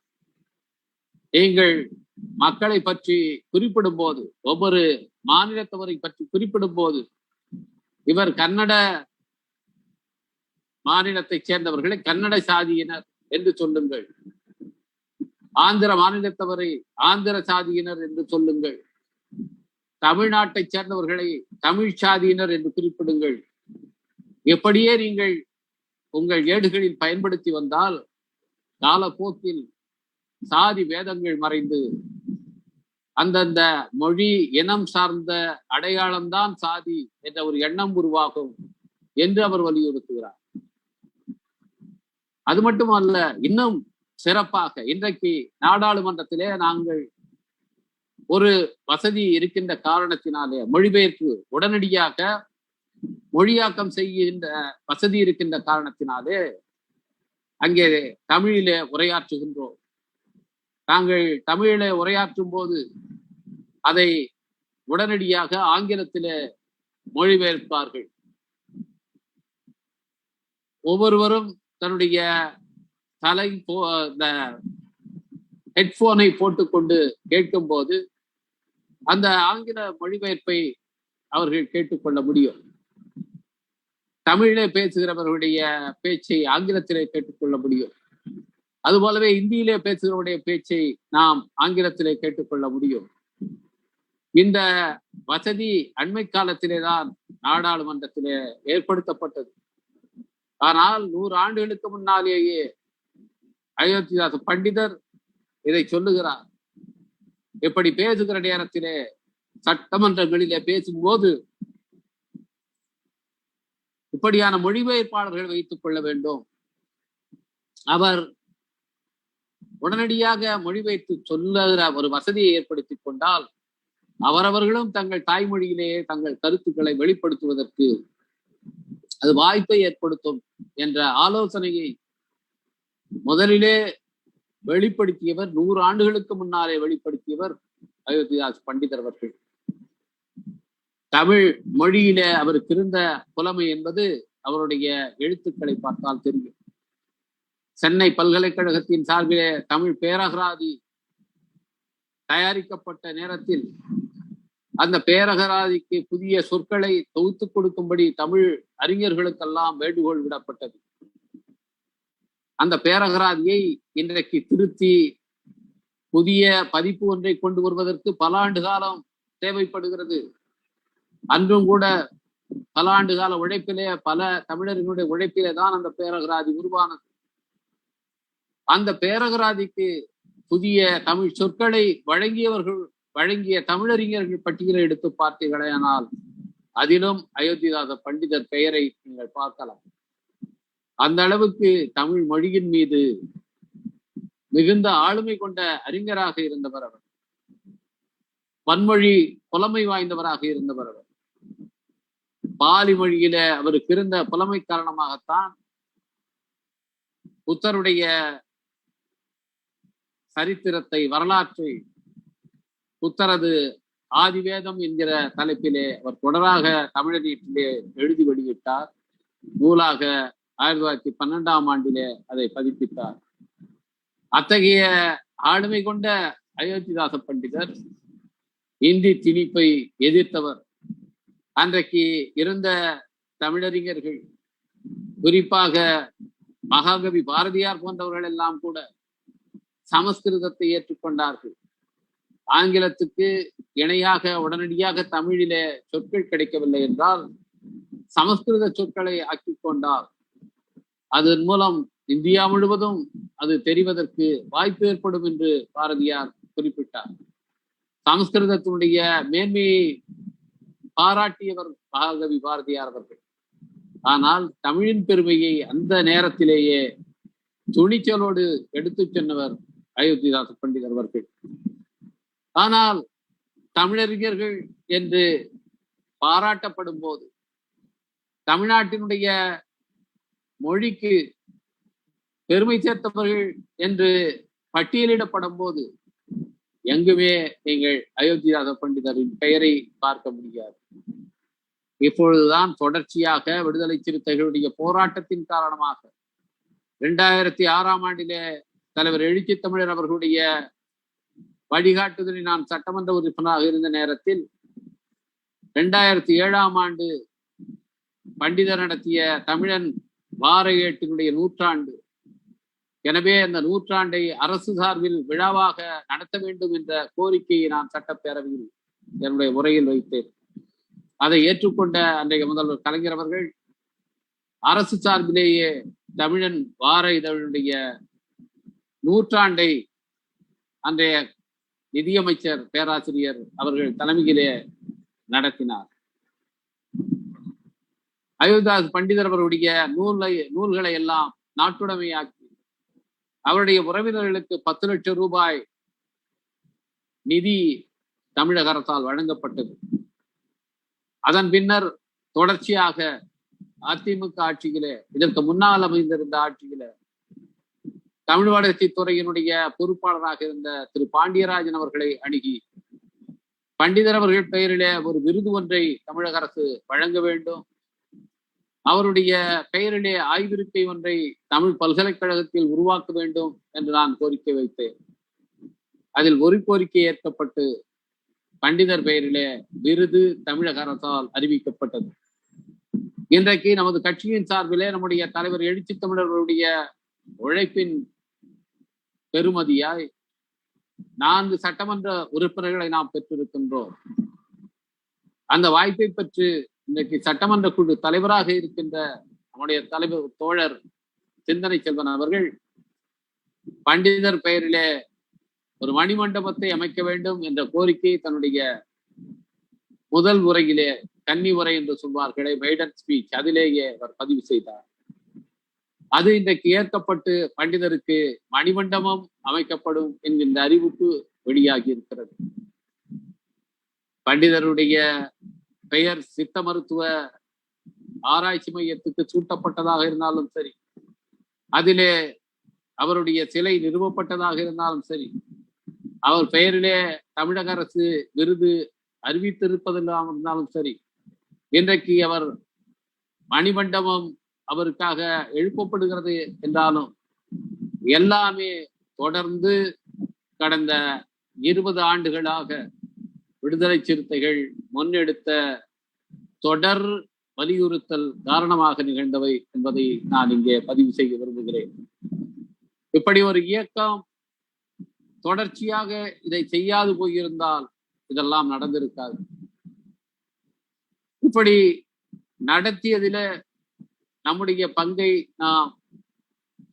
நீங்கள் மக்களை பற்றி குறிப்பிடும் போது, ஒவ்வொரு மாநிலத்தவரை பற்றி குறிப்பிடும் போது, இவர் கன்னட மாநிலத்தைச் சேர்ந்தவர்களை கன்னட சாதியினர் என்று சொல்லுங்கள், ஆந்திர மாநிலத்தவரை ஆந்திர சாதியினர் என்று சொல்லுங்கள், தமிழ்நாட்டைச் சேர்ந்தவர்களை தமிழ் சாதியினர் என்று குறிப்பிடுங்கள். எப்படியே நீங்கள் உங்கள் ஏடுகளில் பயன்படுத்தி வந்தால் காலப்போக்கில் சாதி வேதங்கள் மறைந்து அந்தந்த மொழி இனம் சார்ந்த அடையாளம்தான் சாதி என்ற ஒரு எண்ணம் உருவாகும் என்று அவர் வலியுறுத்துகிறார். அது மட்டுமல்ல, இன்னும் சிறப்பாக இன்றைக்கு நாடாளுமன்றத்திலே நாங்கள் ஒரு வசதி இருக்கின்ற காரணத்தினாலே மொழிபெயர்ப்பு உடனடியாக மொழியாக்கம் செய்கின்ற வசதி இருக்கின்ற காரணத்தினாலே அங்கே தமிழிலே உரையாற்றுகின்றோம். நாங்கள் தமிழிலே உரையாற்றும் போது அதை உடனடியாக ஆங்கிலத்திலே மொழிபெயர்ப்பார்கள். ஒவ்வொருவரும் தன்னுடைய ஹெட்போனை போட்டுக்கொண்டு கேட்கும் போது அந்த ஆங்கில மொழிபெயர்ப்பை அவர்கள் கேட்டுக்கொள்ள முடியும். தமிழிலே பேசுகிறவர்களுடைய பேச்சை ஆங்கிலத்திலே கேட்டுக்கொள்ள முடியும். அதுபோலவே இந்தியிலே பேசுகிறவருடைய பேச்சை நாம் ஆங்கிலத்திலே கேட்டுக்கொள்ள முடியும். இந்த வசதி அண்மை காலத்திலேதான் நாடாளுமன்றத்திலே ஏற்படுத்தப்பட்டது. ஆனால் 100 ஆண்டுகளுக்கு முன்னாலேயே அயோத்திதாச பண்டிதர் இதை சொல்லுகிறார். இப்படி பேசுகிற நேரத்திலே சட்டமன்றங்களிலே பேசும்போது இப்படியான மொழிபெயர்ப்பாளர்கள் வைத்துக் கொள்ள வேண்டும். அவர் உடனடியாக மொழிபெயர்த்து சொல்லுகிற ஒரு வசதியை ஏற்படுத்தி கொண்டால் அவரவர்களும் தங்கள் தாய்மொழியிலேயே தங்கள் கருத்துக்களை வெளிப்படுத்துவதற்கு அது வாய்ப்பை ஏற்படுத்தும் என்ற ஆலோசனையை முதலிலே வெளிப்படுத்தியவர், 100 ஆண்டுகளுக்கு முன்னாலே வெளிப்படுத்தியவர் அயோத்திதாச பண்டிதர் அவர்கள். தமிழ் மொழியிலே அவருக்கு இருந்த புலமை என்பது அவருடைய எழுத்துக்களை பார்த்தால் தெரியும். சென்னை பல்கலைக்கழகத்தின் சார்பிலே தமிழ் பேரகராதி தயாரிக்கப்பட்ட நேரத்தில் அந்த பேரகராதிக்கு புதிய சொற்களை தொகுத்து கொடுக்கும்படி தமிழ் அறிஞர்களுக்கெல்லாம் வேண்டுகோள் விடப்பட்டது. அந்த பேரகராதியை இன்றைக்கு திருத்தி புதிய பதிப்பு ஒன்றை கொண்டு வருவதற்கு பல ஆண்டு காலம் தேவைப்படுகிறது. அன்றும் கூட பல ஆண்டு கால உழைப்பிலே, பல தமிழர்களுடைய உழைப்பிலே தான் அந்த பேரகராதி உருவானது. அந்த பேரகராதிக்கு புதிய தமிழ் சொற்களை வழங்கிய தமிழறிஞர்கள் பட்டியலை எடுத்து பார்த்தீர்களேயானால் அதிலும் அயோத்திதாச பண்டிதர் பெயரை நீங்கள் பார்க்கலாம். அந்த அளவுக்கு தமிழ் மொழியின் மீது மிகுந்த ஆளுமை கொண்ட அறிஞராக இருந்தவர் அவர். பன்மொழி புலமை வாய்ந்தவராக இருந்தவர் அவர். பாலி மொழியில அவருக்கு இருந்த புலமை காரணமாகத்தான் புத்தருடைய சரித்திரத்தை, வரலாற்றை புத்தரது ஆதிவேதம் என்கிற தலைப்பிலே அவர் தொடராக தமிழீட்டிலே எழுதி வெளியிட்டார். நூலாக 1912ஆம் ஆண்டிலே அதை பதிப்பித்தார். அத்தகைய ஆளுமை கொண்ட அயோத்திதாச பண்டிதர் இந்தி திணிப்பை எதிர்த்தவர். அன்றைக்கு இருந்த தமிழறிஞர்கள், குறிப்பாக மகாகவி பாரதியார் போன்றவர்கள் எல்லாம் கூட சமஸ்கிருதத்தை ஏற்றுக்கொண்டார்கள். ஆங்கிலத்துக்கு இணையாக உடனடியாக தமிழிலே சொற்கள் கிடைக்கவில்லை என்றால் சமஸ்கிருத சொற்களை ஆக்கிக் கொண்டார். அதன் மூலம் இந்தியா முழுவதும் அது தெரிவதற்கு வாய்ப்பு ஏற்படும் என்று பாரதியார் குறிப்பிட்டார். சமஸ்கிருதத்தினுடைய மேன்மையை பாராட்டியவர் மகாகவி பாரதியார் அவர்கள். ஆனால் தமிழின் பெருமையை அந்த நேரத்திலேயே துணிச்சலோடு எடுத்துச் சென்றவர் அயோத்திதாச பண்டிதர் அவர்கள். ஆனால் தமிழறிஞர்கள் என்று பாராட்டப்படும் போது, தமிழ்நாட்டினுடைய மொழிக்கு பெருமை சேர்த்தவர்கள் என்று பட்டியலிடப்படும் போது எங்குமே நீங்கள் அயோத்திதாச பண்டிதரின் பெயரை பார்க்க முடியாது. இப்பொழுதுதான் தொடர்ச்சியாக விடுதலை சிறுத்தைகளுடைய போராட்டத்தின் காரணமாக 2006 ஆண்டிலே தலைவர் எழுச்சி தமிழர் அவர்களுடைய வழிகாட்டுதலில் நான் சட்டமன்ற உறுப்பினராக இருந்த நேரத்தில் 2007 ஆண்டு பண்டிதர் நடத்திய தமிழன் வார ஏட்டினுடைய 100ஆண்டு. எனவே அந்த 100ஆண்டை அரசு சார்பில் விழாவாக நடத்த வேண்டும் என்ற கோரிக்கையை நான் சட்டப்பேரவையில் என்னுடைய உரையில் வைத்தேன். அதை ஏற்றுக்கொண்ட அன்றைய முதல்வர் கலைஞர் அவர்கள் அரசு சார்பிலேயே தமிழன் வார இதழுடைய 100ஆண்டை அன்றைய நிதியமைச்சர் பேராசிரியர் அவர்கள் தலைமையிலே நடத்தினார். அயோத்திதாஸ் பண்டிதர் அவருடைய நூல்களை எல்லாம் நாட்டுடைமையாக்கி அவருடைய உறவினர்களுக்கு 10 லட்சம் ரூபாய் நிதி தமிழக அரசால் வழங்கப்பட்டது. அதன் பின்னர் தொடர்ச்சியாக அதிமுக ஆட்சியிலே, இதற்கு முன்னால் அமைந்திருந்த ஆட்சியிலே தமிழ் வளர்ச்சித்துறையினுடைய பொறுப்பாளராக இருந்த திரு பாண்டியராஜன் அவர்களை அணுகி பண்டிதர் அவர்கள் பெயரிலே ஒரு விருது ஒன்றை தமிழக அரசு வழங்க வேண்டும், அவருடைய பெயரிலே ஆய்விருக்கை ஒன்றை தமிழ் பல்கலைக்கழகத்தில் உருவாக்க வேண்டும் என்று நான் கோரிக்கை வைத்தேன். அதில் ஒரு கோரிக்கை ஏற்கப்பட்டு பண்டிதர் பெயரிலே விருது தமிழக அரசால் அறிவிக்கப்பட்டது. இன்றைக்கு நமது கட்சியின் சார்பிலே நம்முடைய தலைவர் எழுச்சி தமிழர்களுடைய உழைப்பின் பெருமதியாய் 4 சட்டமன்ற உறுப்பினர்களை நாம் பெற்றிருக்கின்றோம். அந்த வாய்ப்பை பெற்று இன்றைக்கு சட்டமன்ற குழு தலைவராக இருக்கின்ற நம்முடைய தலைவர் தோழர் சிந்தனை செல்வன் அவர்கள் பண்டிதர் பெயரிலே ஒரு மணிமண்டபத்தை அமைக்க வேண்டும் என்ற கோரிக்கையை தன்னுடைய முதல் உரையிலே, கன்னி உரை என்று சொல்வார்களே, மெய்டன் ஸ்பீச், அதிலேயே அவர் பதிவு செய்தார். அது இன்றைக்கு ஏற்கப்பட்டு பண்டிதருக்கு மணிமண்டபம் அமைக்கப்படும் என்கின்ற அறிவிப்பு வெளியாகி இருக்கிறது. பண்டிதருடைய பெயர் சித்த மருத்துவ ஆராய்ச்சி மையத்துக்கு சூட்டப்பட்டதாக இருந்தாலும் சரி, அதிலே அவருடைய சிலை நிறுவப்பட்டதாக இருந்தாலும் சரி, அவர் பெயரிலே தமிழக அரசு விருது அறிவித்திருப்பதெல்லாம் இருந்தாலும் சரி, இன்றைக்கு அவர் மணிமண்டபம் அவருக்காக எழுப்பப்படுகிறது என்றாலும் எல்லாமே தொடர்ந்து கடந்த 20 ஆண்டுகளாக விடுதலை சிறுத்தைகள் முன்னெடுத்த தொடர் வலியுறுத்தல் காரணமாக நிகழ்ந்தவை என்பதை நான் இங்கே பதிவு செய்ய விரும்புகிறேன். இப்படி ஒரு இயக்கம் தொடர்ச்சியாக இதை செய்யாது போயிருந்தால் இதெல்லாம் நடந்திருக்காது. இப்படி நடத்தியதில நம்முடைய பங்கை நாம்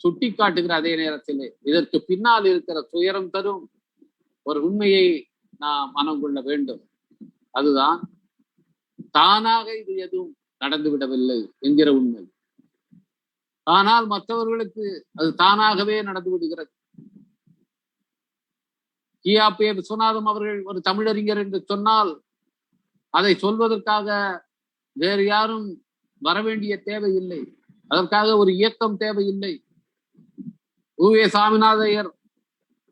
சுட்டி காட்டுகிற அதே நேரத்தில் இதற்கு பின்னால் இருக்கிற துயரம் தரும் ஒரு உண்மையை நாம் மனம் கொள்ள வேண்டும். அதுதான் தானாக இது எதுவும் நடந்துவிடவில்லை என்கிற உண்மை. ஆனால் மற்றவர்களுக்கு அது தானாகவே நடந்து விடுகிறது. கியாபே விஸ்வநாதம் அவர்கள் ஒரு தமிழறிஞர் என்று சொன்னால் அதை சொல்வதற்காக வேறு யாரும் வரவேண்டிய தேவையில்லை, அதற்காக ஒரு இயக்கம் தேவையில்லை. உவே சாமிநாதையர்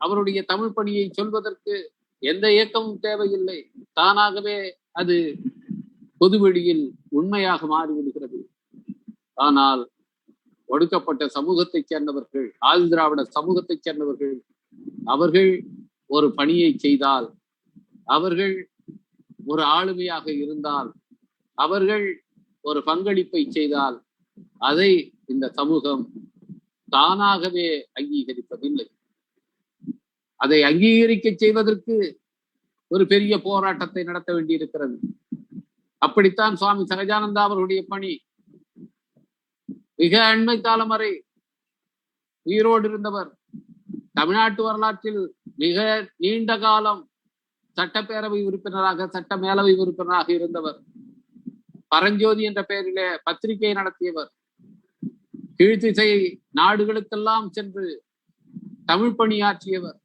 அவருடைய தமிழ் பணியை சொல்வதற்கு எந்த இயக்கமும் தேவையில்லை. தானாகவே அது பொதுவெளியில் உண்மையாக மாறிவிடுகிறது. ஆனால் ஒடுக்கப்பட்ட சமூகத்தைச் சேர்ந்தவர்கள், ஆதி திராவிட சமூகத்தைச் சேர்ந்தவர்கள், அவர்கள் ஒரு பணியை செய்தால் அவர்கள் ஒரு ஆளுமையாக இருந்தால், அவர்கள் ஒரு பங்களிப்பை செய்தால் அதை இந்த சமூகம் தானாகவே அங்கீகரிப்பதில்லை. அதை அங்கீகரிக்க செய்வதற்கு ஒரு பெரிய போராட்டத்தை நடத்த வேண்டியிருக்கிறது. அப்படித்தான் சுவாமி சகஜானந்தா அவர்களுடைய பணி. மிக அண்மை காலம் வரை உயிரோடு இருந்தவர். தமிழ்நாட்டு வரலாற்றில் மிக நீண்ட காலம் சட்டப்பேரவை உறுப்பினராக, சட்ட மேலவை உறுப்பினராக இருந்தவர். பரஞ்சோதி என்ற பெயரிலே பத்திரிகை நடத்தியவர். கீழ்த்திசை நாடுகளுக்கெல்லாம் சென்று தமிழ் பணியாற்றியவர்.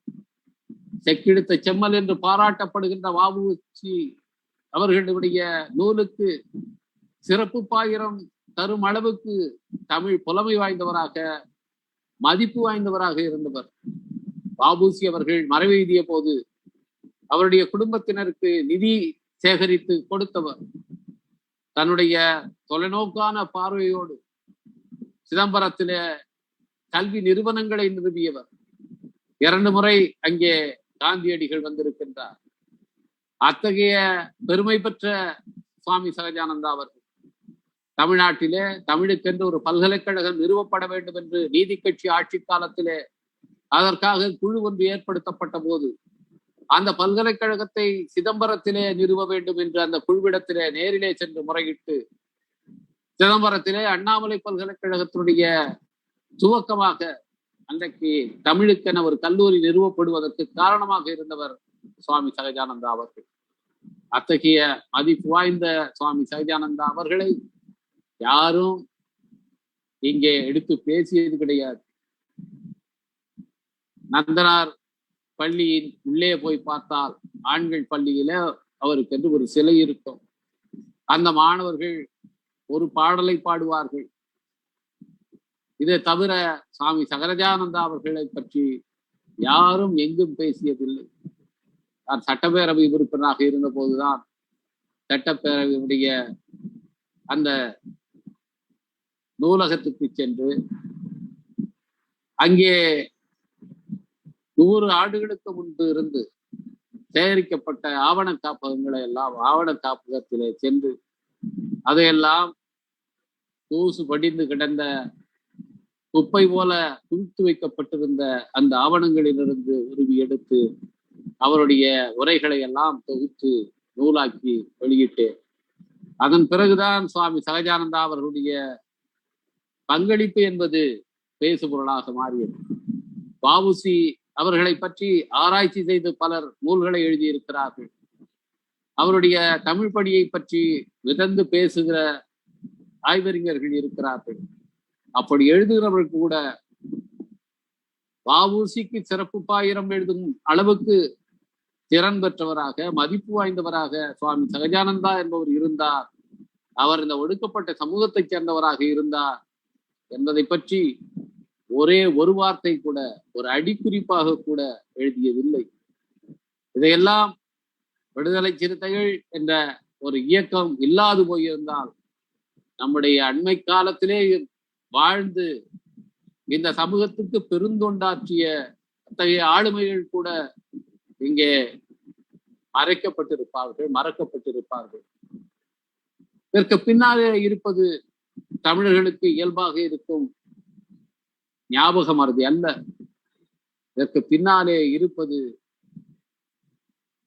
செக்கிழுத்த செம்மல் என்று பாராட்டப்படுகின்ற வ.உ.சி அவர்களுடைய நூலுக்கு சிறப்பு பாயிரம் தரும் அளவுக்கு தமிழ் புலமை வாய்ந்தவராக, மதிப்பு வாய்ந்தவராக இருந்தவர். வ.உ.சி அவர்கள் மறைவெய்திய போது அவருடைய குடும்பத்தினருக்கு நிதி சேகரித்து கொடுத்தவர். தன்னுடைய தொலைநோக்கான பார்வையோடு சிதம்பரத்திலே கல்வி நிறுவனங்களை நிறுவியவர். 2 முறை அங்கே காந்தியடிகள் வந்திருக்கின்றார். அத்தகைய பெருமை பெற்ற சுவாமி சகஜானந்தா அவர்கள் தமிழ்நாட்டிலே தமிழுக்கென்று ஒரு பல்கலைக்கழகம் நிறுவப்பட வேண்டும் என்று நீதி கட்சி ஆட்சி காலத்திலே அதற்காக குழு ஒன்று ஏற்படுத்தப்பட்ட போது அந்த பல்கலைக்கழகத்தை சிதம்பரத்திலே நிறுவ வேண்டும் என்று அந்த குழுவிடத்திலே நேரிலே சென்று முறையிட்டு சிதம்பரத்திலே அண்ணாமலை பல்கலைக்கழகத்தினுடைய துவக்கமாக அன்றைக்கு தமிழுக்கென ஒரு கல்லூரி நிறுவப்படுவதற்கு காரணமாக இருந்தவர் சுவாமி சகஜானந்தா அவர்கள். அத்தகைய மதிப்பு வாய்ந்த சுவாமி சகஜானந்தா அவர்களை யாரும் இங்கே எடுத்து பேசியது கிடையாது. நந்தனார் பள்ளியின் உள்ளே போய் பார்த்தால் ஆண்கள் பள்ளியில அவருக்கு என்று ஒரு சிலை இருக்கும். அந்த மாணவர்கள் ஒரு பாடலை பாடுவார்கள். இதை தவிர சுவாமி சகஜானந்தா அவர்களை பற்றி யாரும் எங்கும் பேசியதில்லை. நான் சட்டப்பேரவை உறுப்பினராக இருந்த போதுதான் சட்டப்பேரவையுடைய அந்த நூலகத்துக்கு சென்று அங்கே 100 ஆண்டுகளுக்கு முன்பு இருந்து சேகரிக்கப்பட்ட ஆவண காப்பகங்களை எல்லாம் ஆவண காப்பகத்திலே சென்று அதையெல்லாம் தூசு படிந்து கிடந்த குப்பை போல குவித்து வைக்கப்பட்டிருந்த அந்த ஆவணங்களிலிருந்து உருவி எடுத்து அவருடைய உரைகளை எல்லாம் தொகுத்து நூலாக்கி வெளியிட்டேன். அதன் பிறகுதான் சுவாமி சகஜானந்தா அவர்களுடைய பங்களிப்பு என்பது பேசுபொருளாக மாறியது. வ.உ.சி அவர்களை பற்றி ஆராய்ச்சி செய்து பலர் நூல்களை எழுதியிருக்கிறார்கள். அவருடைய தமிழ் பணியை பற்றி விதந்து பேசுகிற ஆய்வறிஞர்கள் இருக்கிறார்கள். அப்படி எழுதுகிறவர்கள் கூட வ.உ.சிக்கு சிறப்பு பாயிரம் எழுதும் அளவுக்கு திறன் பெற்றவராக, மதிப்பு வாய்ந்தவராக சுவாமி சகஜானந்தா என்பவர் இருந்தார், அவர் இந்த ஒடுக்கப்பட்ட சமூகத்தைச் சேர்ந்தவராக இருந்தார் என்பதை பற்றி ஒரே ஒரு வார்த்தை கூட, ஒரு அடிக்குறிப்பாக கூட எழுதியதில்லை. இதையெல்லாம் விடுதலை சிறுத்தைகள் என்ற ஒரு இயக்கம் இல்லாது போயிருந்தால் நம்முடைய அண்மை காலத்திலே வாழ்ந்து இந்த சமூகத்துக்கு பெருந்தொண்டாற்றிய அத்தகைய ஆளுமைகள் கூட இங்கே மறக்கப்பட்டிருப்பார்கள். இதற்கு பின்னாலே இருப்பது தமிழர்களுக்கு இயல்பாக இருக்கும் ஞாபக மறதி அல்ல. இதற்கு பின்னாலே இருப்பது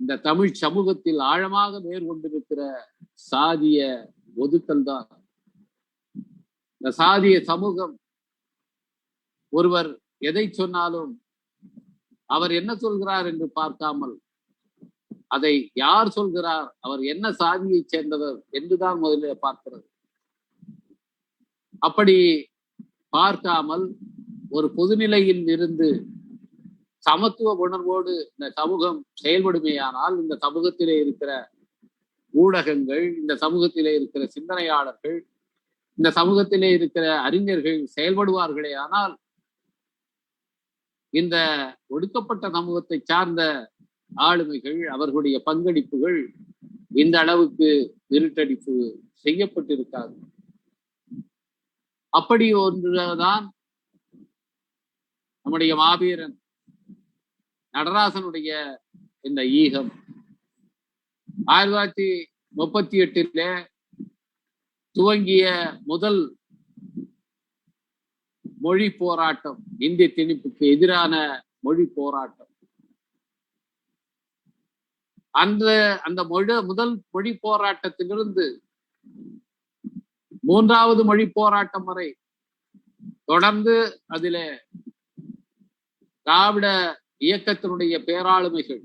இந்த தமிழ் சமூகத்தில் ஆழமாக வேர் கொண்டிருக்கிற சாதிய ஒதுக்கல் தான். இந்த சாதிய சமூகம் ஒருவர் எதை சொன்னாலும் அவர் என்ன சொல்கிறார் என்று பார்க்காமல் அதை யார் சொல்கிறார், அவர் என்ன சாதியை சேர்ந்தவர் என்றுதான் முதலில் பார்க்கிறது. அப்படி பார்க்காமல் ஒரு பொதுநிலையில் இருந்து சமத்துவ உணர்வோடு இந்த சமூகம் செயல்படுமேயானால் இந்த சமூகத்திலே இருக்கிற ஊடகங்கள், இந்த சமூகத்திலே இருக்கிற சிந்தனையாளர்கள், இந்த சமூகத்திலே இருக்கிற அறிஞர்கள் செயல்படுவார்களே ஆனால் இந்த ஒடுக்கப்பட்ட சமூகத்தை சார்ந்த ஆளுமைகள், அவர்களுடைய பங்களிப்புகள் இந்த அளவுக்கு இருட்டடிப்பு செய்யப்பட்டிருக்காது. அப்படி ஒன்றுதான் நம்முடைய மாவீரன் நடராசனுடைய இந்த ஈகம். 1938 துவங்கிய முதல் மொழி போராட்டம், இந்திய திணிப்புக்கு எதிரான மொழி போராட்டம். அந்த முதல் மொழி போராட்டத்திலிருந்து மூன்றாவது மொழி போராட்டம் வரை தொடர்ந்து அதில திராவிட இயக்கத்தினுடைய பேராளுமைகள்,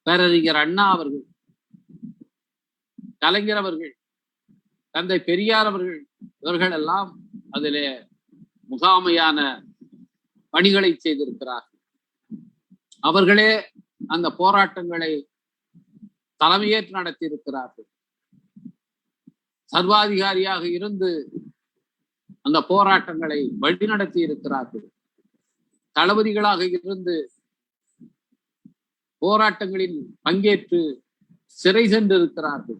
பேரறிஞர் அண்ணா அவர்கள், கலைஞர் அவர்கள், தந்தை பெரியார் அவர்கள், இவர்கள் எல்லாம் அதிலே முகாமையான பணிகளை செய்திருக்கிறார். அவர்களே அந்த போராட்டங்களை தலைமையேற்று நடத்தி இருக்கிறார்கள். சர்வாதிகாரியாக இருந்து அந்த போராட்டங்களை வழிநடத்தி இருக்கிறார்கள். தளபதிகளாக இருந்து போராட்டங்களில் பங்கேற்று சிறை சென்றிருக்கிறார்கள்.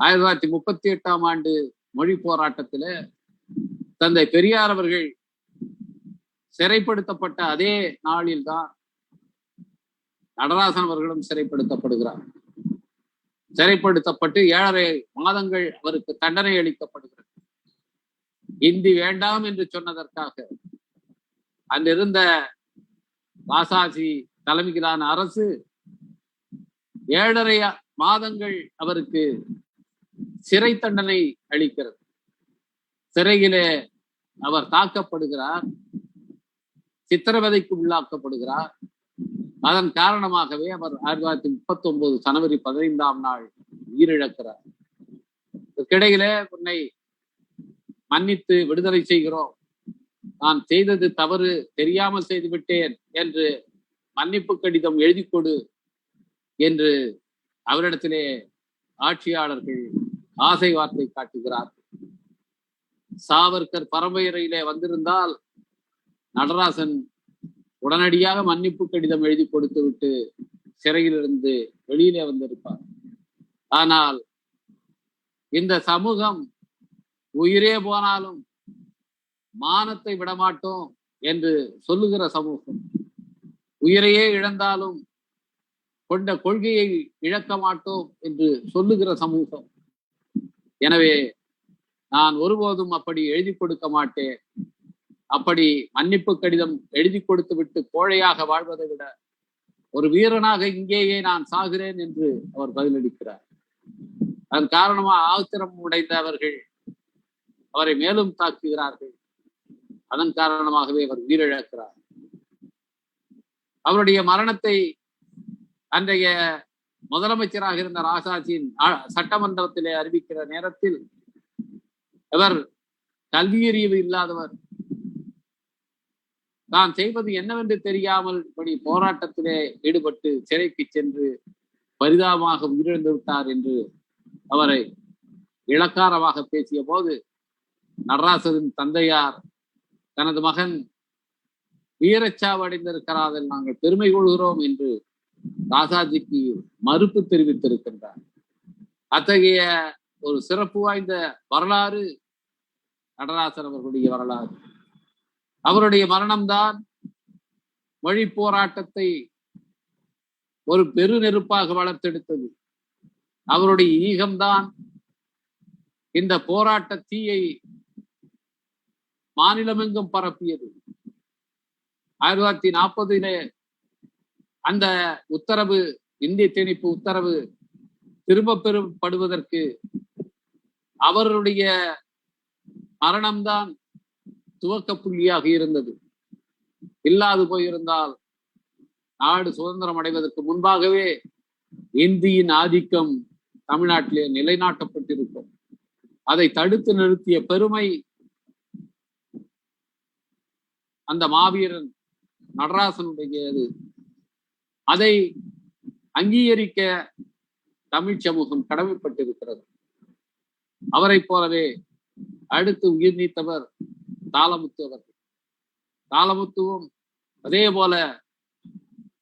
1938ஆம் ஆண்டு மொழி போராட்டத்தில தந்தை பெரியார் அவர்கள் சிறைப்படுத்தப்பட்ட அதே நாளில்தான் நடராசன் அவர்களும் சிறைப்படுத்தப்படுகிறார். சிறைப்படுத்தப்பட்டு 7.5 மாதங்கள் அவருக்கு தண்டனை அளிக்கப்படுகிறது. இந்தி வேண்டாம் என்று சொன்னதற்காக அங்கிருந்த ராசாசி தலைமையிலான அரசு 7.5 மாதங்கள் அவருக்கு சிறை தண்டனை அளிக்கிறது. சிறையிலே அவர் தாக்கப்படுகிறார், சித்திரவதைக்கு உள்ளாக்கப்படுகிறார். அதன் காரணமாகவே அவர் 1939 ஜனவரி 15ஆம் நாள் உயிரிழக்கிறார். இதற்கிடையிலே உன்னை மன்னித்து விடுதலை செய்கிறோம், நான் செய்தது தவறு, தெரியாமல் செய்து விட்டேன் என்று மன்னிப்பு கடிதம் எழுதி கொடு என்று அவரிடத்திலே ஆட்சியாளர்கள் ஆசை வார்த்தை காட்டுகிறார். சாவர்கர் பரம்பரையிலே வந்திருந்தால் நடராசன் உடனடியாக மன்னிப்பு கடிதம் எழுதி கொடுத்து விட்டு சிறையிலிருந்து வெளியிலே வந்திருப்பார். ஆனால் இந்த சமூகம் உயிரே போனாலும் மானத்தை விடமாட்டோம் என்று சொல்லுகிற சமூகம், உயிரையே இழந்தாலும் கொண்ட கொள்கையை இழக்க மாட்டோம் என்று சொல்லுகிற சமூகம். எனவே நான் ஒருபோதும் அப்படி எழுதி கொடுக்க மாட்டேன். அப்படி மன்னிப்பு கடிதம் எழுதி கொடுத்து விட்டு கோழையாக வாழ்வதை விட ஒரு வீரனாக இங்கேயே நான் சாகிறேன் என்று அவர் பதிலளிக்கிறார். அதன் காரணமாக ஆத்திரம் உடைந்த அவர்கள் அவரை மேலும் தாக்குகிறார்கள். அதன் காரணமாகவே அவர் உயிரிழக்கிறார். அவருடைய மரணத்தை அன்றைய முதலமைச்சராக இருந்த ராசாஜியின் சட்டமன்றத்திலே அறிவிக்கிற நேரத்தில் அவர் கல்வியறிவு இல்லாதவர், தான் செய்வது என்னவென்று தெரியாமல் இப்படி போராட்டத்திலே ஈடுபட்டு சிறைக்கு சென்று பரிதாபமாக உயிரிழந்து விட்டார் என்று அவரை இளக்காரமாக பேசிய போது நடராசரின் தந்தையார் தனது மகன் வீரச்சாவு அடைந்திருக்கிறார்கள், நாங்கள் பெருமை கொள்கிறோம் என்று ராசாஜிக்கு மறுப்பு தெரிவித்திருக்கின்றார். அத்தகைய ஒரு சிறப்பு வாய்ந்த வரலாறு நடராசன் அவர்களுடைய வரலாறு. அவருடைய மரணம்தான் மொழி போராட்டத்தை ஒரு பெரு நெருப்பாக வளர்த்தெடுத்தது. அவருடைய ஈகம்தான் இந்த போராட்ட தீயை மாநிலமெங்கும் பரப்பியது. 1940 அந்த உத்தரவு, இந்திய திணிப்பு உத்தரவு திரும்ப பெறப்படுவதற்கு அவருடைய மரணம்தான் துவக்க புள்ளியாக இருந்தது. இல்லாது போயிருந்தால் நாடு சுதந்திரம் அடைவதற்கு முன்பாகவே இந்தியின் ஆதிக்கம் தமிழ்நாட்டிலே நிலைநாட்டப்பட்டிருக்கும். அதை தடுத்து நிறுத்திய பெருமை அந்த மாவீரன் நடராசனுடையது. அதை அங்கீகரிக்க தமிழ் சமூகம் கடமைப்பட்டிருக்கிறது. அவரை போலவே அடுத்து உயிர் நீத்தவர் தாளமுத்து அவர்கள். தாளமுத்துவும் அதே போல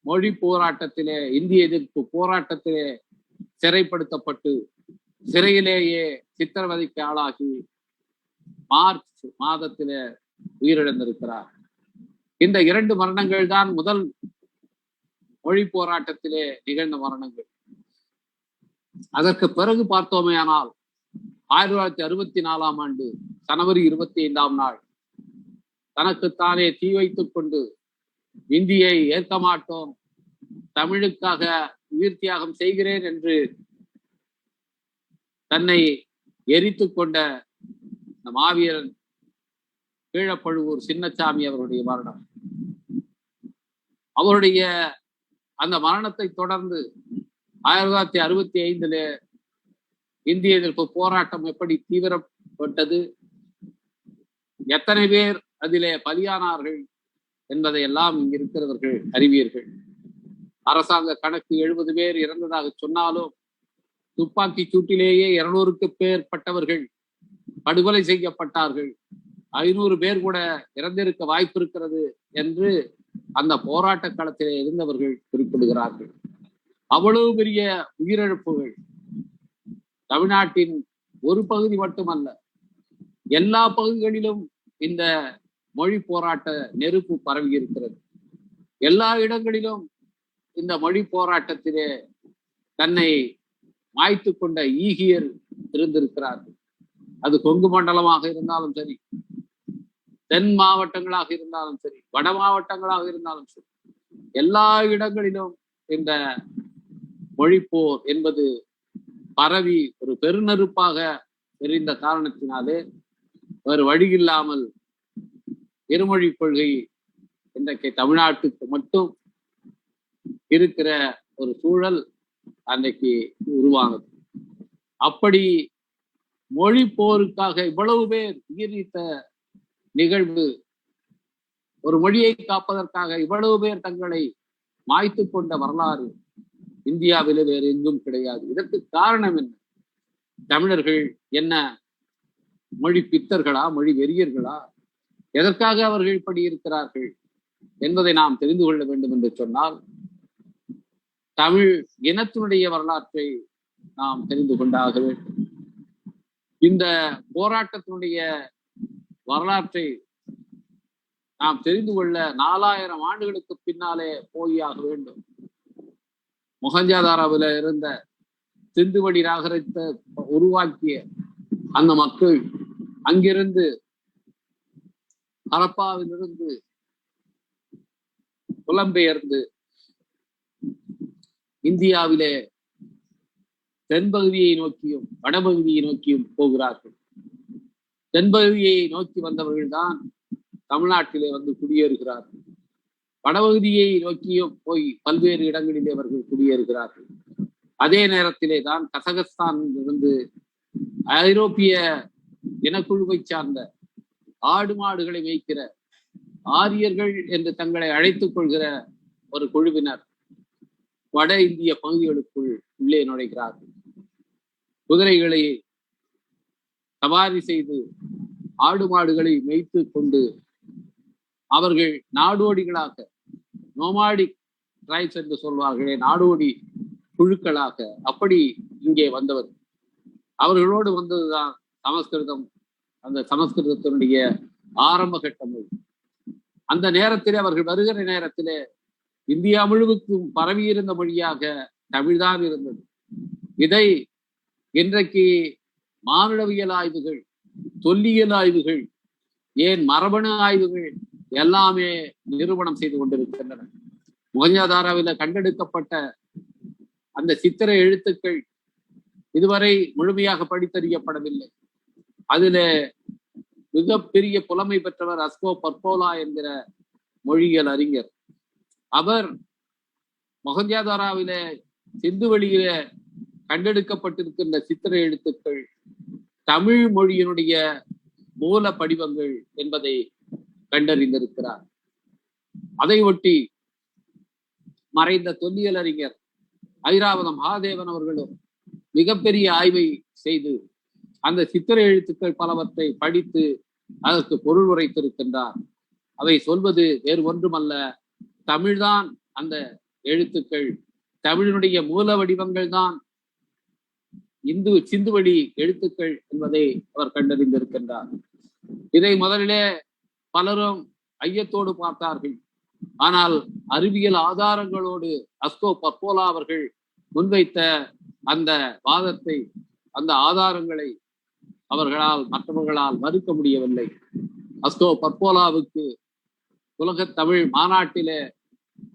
மொழி போராட்டத்திலே, இந்திய எதிர்ப்பு போராட்டத்திலே சிறைப்படுத்தப்பட்டு சிறையிலேயே சித்திரவதைக்கு ஆளாகி மார்ச் மாதத்திலே உயிரிழந்திருக்கிறார். இந்த 2 மரணங்கள் தான் முதல் மொழி போராட்டத்திலே நிகழ்ந்த மரணங்கள். அதற்கு பிறகு பார்த்தோமேயானால் 1964ஆம் ஆண்டு ஜனவரி 25ஆம் நாள் தனக்குத்தானே தீ வைத்துக் கொண்டு இந்தியை ஏற்க மாட்டோம், தமிழுக்காக உயிர் தியாகம் செய்கிறேன் என்று தன்னை எரித்துக் கொண்ட மாவீரன் கீழப்பழுவூர் சின்னசாமி அவருடைய மரணம். அவருடைய அந்த மரணத்தை தொடர்ந்து 1965 இந்திய எதிர்ப்பு போராட்டம் எப்படி தீவிரப்பட்டது, எத்தனை பேர் அதிலே பலியானார்கள் என்பதை எல்லாம் இங்கு இருக்கிறவர்கள் அறிவீர்கள். அரசாங்க கணக்கு 70 பேர் இறந்ததாக சொன்னாலும் துப்பாக்கி சூட்டிலேயே 200க்கு மேற்பட்டவர்கள் படுகொலை செய்யப்பட்டார்கள், 500 பேர் கூட இறந்திருக்க வாய்ப்பு இருக்கிறது என்று அந்த போராட்ட களத்திலே இருந்தவர்கள் குறிப்பிடுகிறார்கள். அவ்வளவு பெரிய உயிரிழப்புகள் தமிழ்நாட்டின் ஒரு பகுதி மட்டுமல்ல, எல்லா பகுதிகளிலும் இந்த மொழி போராட்ட நெருப்பு பரவி இருக்கிறது. எல்லா இடங்களிலும் இந்த மொழி போராட்டத்திலே தன்னை மாய்த்து கொண்ட ஈகியர் இருந்திருக்கிறார்கள். அது கொங்கு மண்டலமாக இருந்தாலும் சரி, தென் மாவட்டங்களாக இருந்தாலும் சரி, வட மாவட்டங்களாக இருந்தாலும் சரி, எல்லா இடங்களிலும் இந்த மொழிப்போர் என்பது பரவி ஒரு பெருநெருப்பாக எரிந்த காரணத்தினாலே வேறு வழியில்லாமல் இருமொழி கொள்கை இன்றைக்கு தமிழ்நாட்டுக்கு மட்டும் இருக்கிற ஒரு சூழல் அன்றைக்கு உருவானது. அப்படி மொழி போருக்காக இவ்வளவு பேர் உயிரித்த நிகழ்வு, ஒரு மொழியை காப்பதற்காக இவ்வளவு பேர் தங்களை மாய்த்து கொண்ட வரலாறு இந்தியாவிலே வேறு எங்கும் கிடையாது. இதற்கு காரணம் என்ன? தமிழர்கள் என்ன மொழி பித்தர்களா, மொழி வெறியர்களா? எதற்காக அவர்கள் இப்படி இருக்கிறார்கள் என்பதை நாம் தெரிந்து கொள்ள வேண்டும் என்று சொன்னால், தமிழ் இனத்தினுடைய வரலாற்றை நாம் தெரிந்து கொண்டாக வேண்டும். இந்த போராட்டத்தினுடைய வரலாற்றை நாம் தெரிந்து கொள்ள 4000 ஆண்டுகளுக்கு பின்னாலே போயாக வேண்டும். மொஹஞ்சதாரோவில் இருந்த சிந்துவெளி நாகரிகத்தை உருவாக்கிய அந்த மக்கள் அங்கிருந்து ஹரப்பாவிலிருந்து புலம்பெயர்ந்து இந்தியாவிலே தென்பகுதியை நோக்கியும் வடபகுதியை நோக்கியும் போகிறார்கள். தென்பகுதியை நோக்கி வந்தவர்கள் தான் தமிழ்நாட்டிலே வந்து குடியேறுகிறார்கள். வடபகுதியை நோக்கியும் போய் பல்வேறு இடங்களிலே அவர்கள் குடியேறுகிறார்கள். அதே நேரத்திலே தான் கசகஸ்தானிலிருந்து ஐரோப்பிய இனக்குழுவை சார்ந்த ஆடு மாடுகளை மேய்க்கிற ஆரியர்கள் என்று தங்களை அழைத்துக் கொள்கிற ஒரு குழுவினர் வட இந்திய பகுதிகளுக்குள் உள்ளே நுழைகிறார்கள். குதிரைகளை சவாரி செய்து ஆடு மாடுகளை மேய்த்து கொண்டு அவர்கள் நாடோடிகளாக, நோமாடிக் ட்ரைப்ஸ் என்று சொல்வார்களே, நாடோடி குழுக்களாக அப்படி இங்கே வந்தவர். அவர்களோடு வந்ததுதான் சமஸ்கிருதம், அந்த சமஸ்கிருதத்தினுடைய ஆரம்ப கட்ட மொழி. அந்த நேரத்திலே அவர்கள் வருகிற நேரத்திலே இந்தியா முழுவதுக்கும் பரவியிருந்த மொழியாக தமிழ்தான் இருந்தது. இதை இன்றைக்கு மானுடவியல் ஆய்வுகள், தொல்லியல் ஆய்வுகள், ஏன் மரபணு ஆய்வுகள் எல்லாமே நிரூபணம் செய்து கொண்டிருக்கின்றன. மொஹஞ்சதாரோவில் கண்டெடுக்கப்பட்ட அந்த சித்திர எழுத்துக்கள் இதுவரை முழுமையாக படித்தறியப்படவில்லை. அதில மிகப்பெரிய புலமை பெற்றவர் அஸ்கோ பர்போலா என்கிற மொழியியல் அறிஞர். அவர் மொஹஞ்சதாரோவிலே சிந்துவெளியில கண்டெடுக்கப்பட்டிருக்கின்ற சித்திர எழுத்துக்கள் தமிழ் மொழியினுடைய மூல படிவங்கள் என்பதை கண்டறிந்திருக்கிறார். அதை ஒட்டி மறைந்த தொல்லியல் அறிஞர் ஐராவத மகாதேவன் அவர்களும் மிகப்பெரிய ஆய்வை செய்து அந்த சித்திர எழுத்துக்கள் பலவற்றை படித்து அதற்கு பொருள் உரைத்திருக்கின்றார். அவை சொல்வது வேறு ஒன்றுமல்ல, தமிழ்தான் அந்த எழுத்துக்கள், தமிழினுடைய மூல வடிவங்கள் தான் சிந்துவெளி எழுத்துக்கள் என்பதை அவர் கண்டறிந்திருக்கின்றார். இதை முதலிலே பலரும் ஐயத்தோடு பார்த்தார்கள். ஆனால் அறிவியல் ஆதாரங்களோடு அஸ்கோ பர்போலா அவர்கள் முன்வைத்த அந்த வாதத்தை, அந்த ஆதாரங்களை மற்றவர்களால் மறுக்க முடியவில்லை. அஸ்கோ பற்போலாவுக்கு உலக தமிழ் மாநாட்டிலே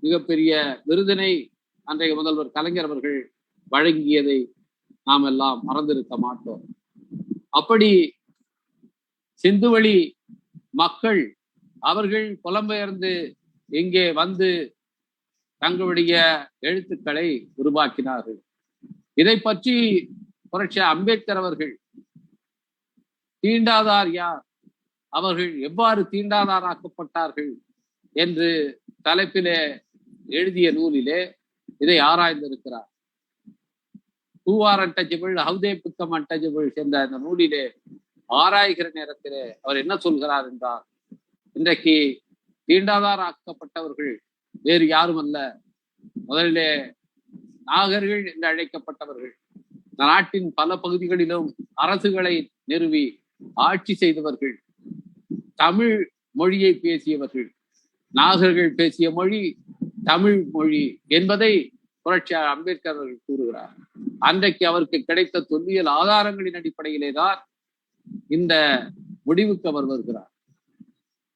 மிகப்பெரிய விருதினை அன்றைய முதல்வர் கலைஞர் அவர்கள் வழங்கியதை நாம் எல்லாம் மறந்திருக்க மாட்டோம். அப்படி சிந்துவெளி மக்கள் அவர்கள் புலம்பெயர்ந்து இங்கே வந்து தங்களுடைய எழுத்துக்களை உருவாக்கினார்கள். இதை பற்றி புரட்சி அம்பேத்கர் அவர்கள் தீண்டாதார் யார், அவர்கள் எவ்வாறு தீண்டாதாராக்கப்பட்டார்கள் என்று தலைப்பிலே எழுதிய நூலிலே இதை ஆராய்ந்திருக்கிறார். Who are untouchable, how they become untouchable என்ற அந்த நூலிலே ஆராய்கிற நேரத்திலே அவர் என்ன சொல்கிறார் என்றால், இன்றைக்கு தீண்டாதார் ஆக்கப்பட்டவர்கள் வேறு யாரும் அல்ல, முதலிலே நாகர்கள் என்று அழைக்கப்பட்டவர்கள், நாட்டின் பல பகுதிகளிலும் அரசுகளை நிறுவி ஆட்சி செய்தவர்கள், தமிழ் மொழியை பேசியவர்கள். நாகர்கள் பேசிய மொழி தமிழ் மொழி என்பதை புரட்சி அம்பேத்கர் அவர்கள் கூறுகிறார். அன்றைக்கு அவருக்கு கிடைத்த தொல்லியல் ஆதாரங்களின் அடிப்படையிலே தான் இந்த முடிவுக்கு அவர் வருகிறார்.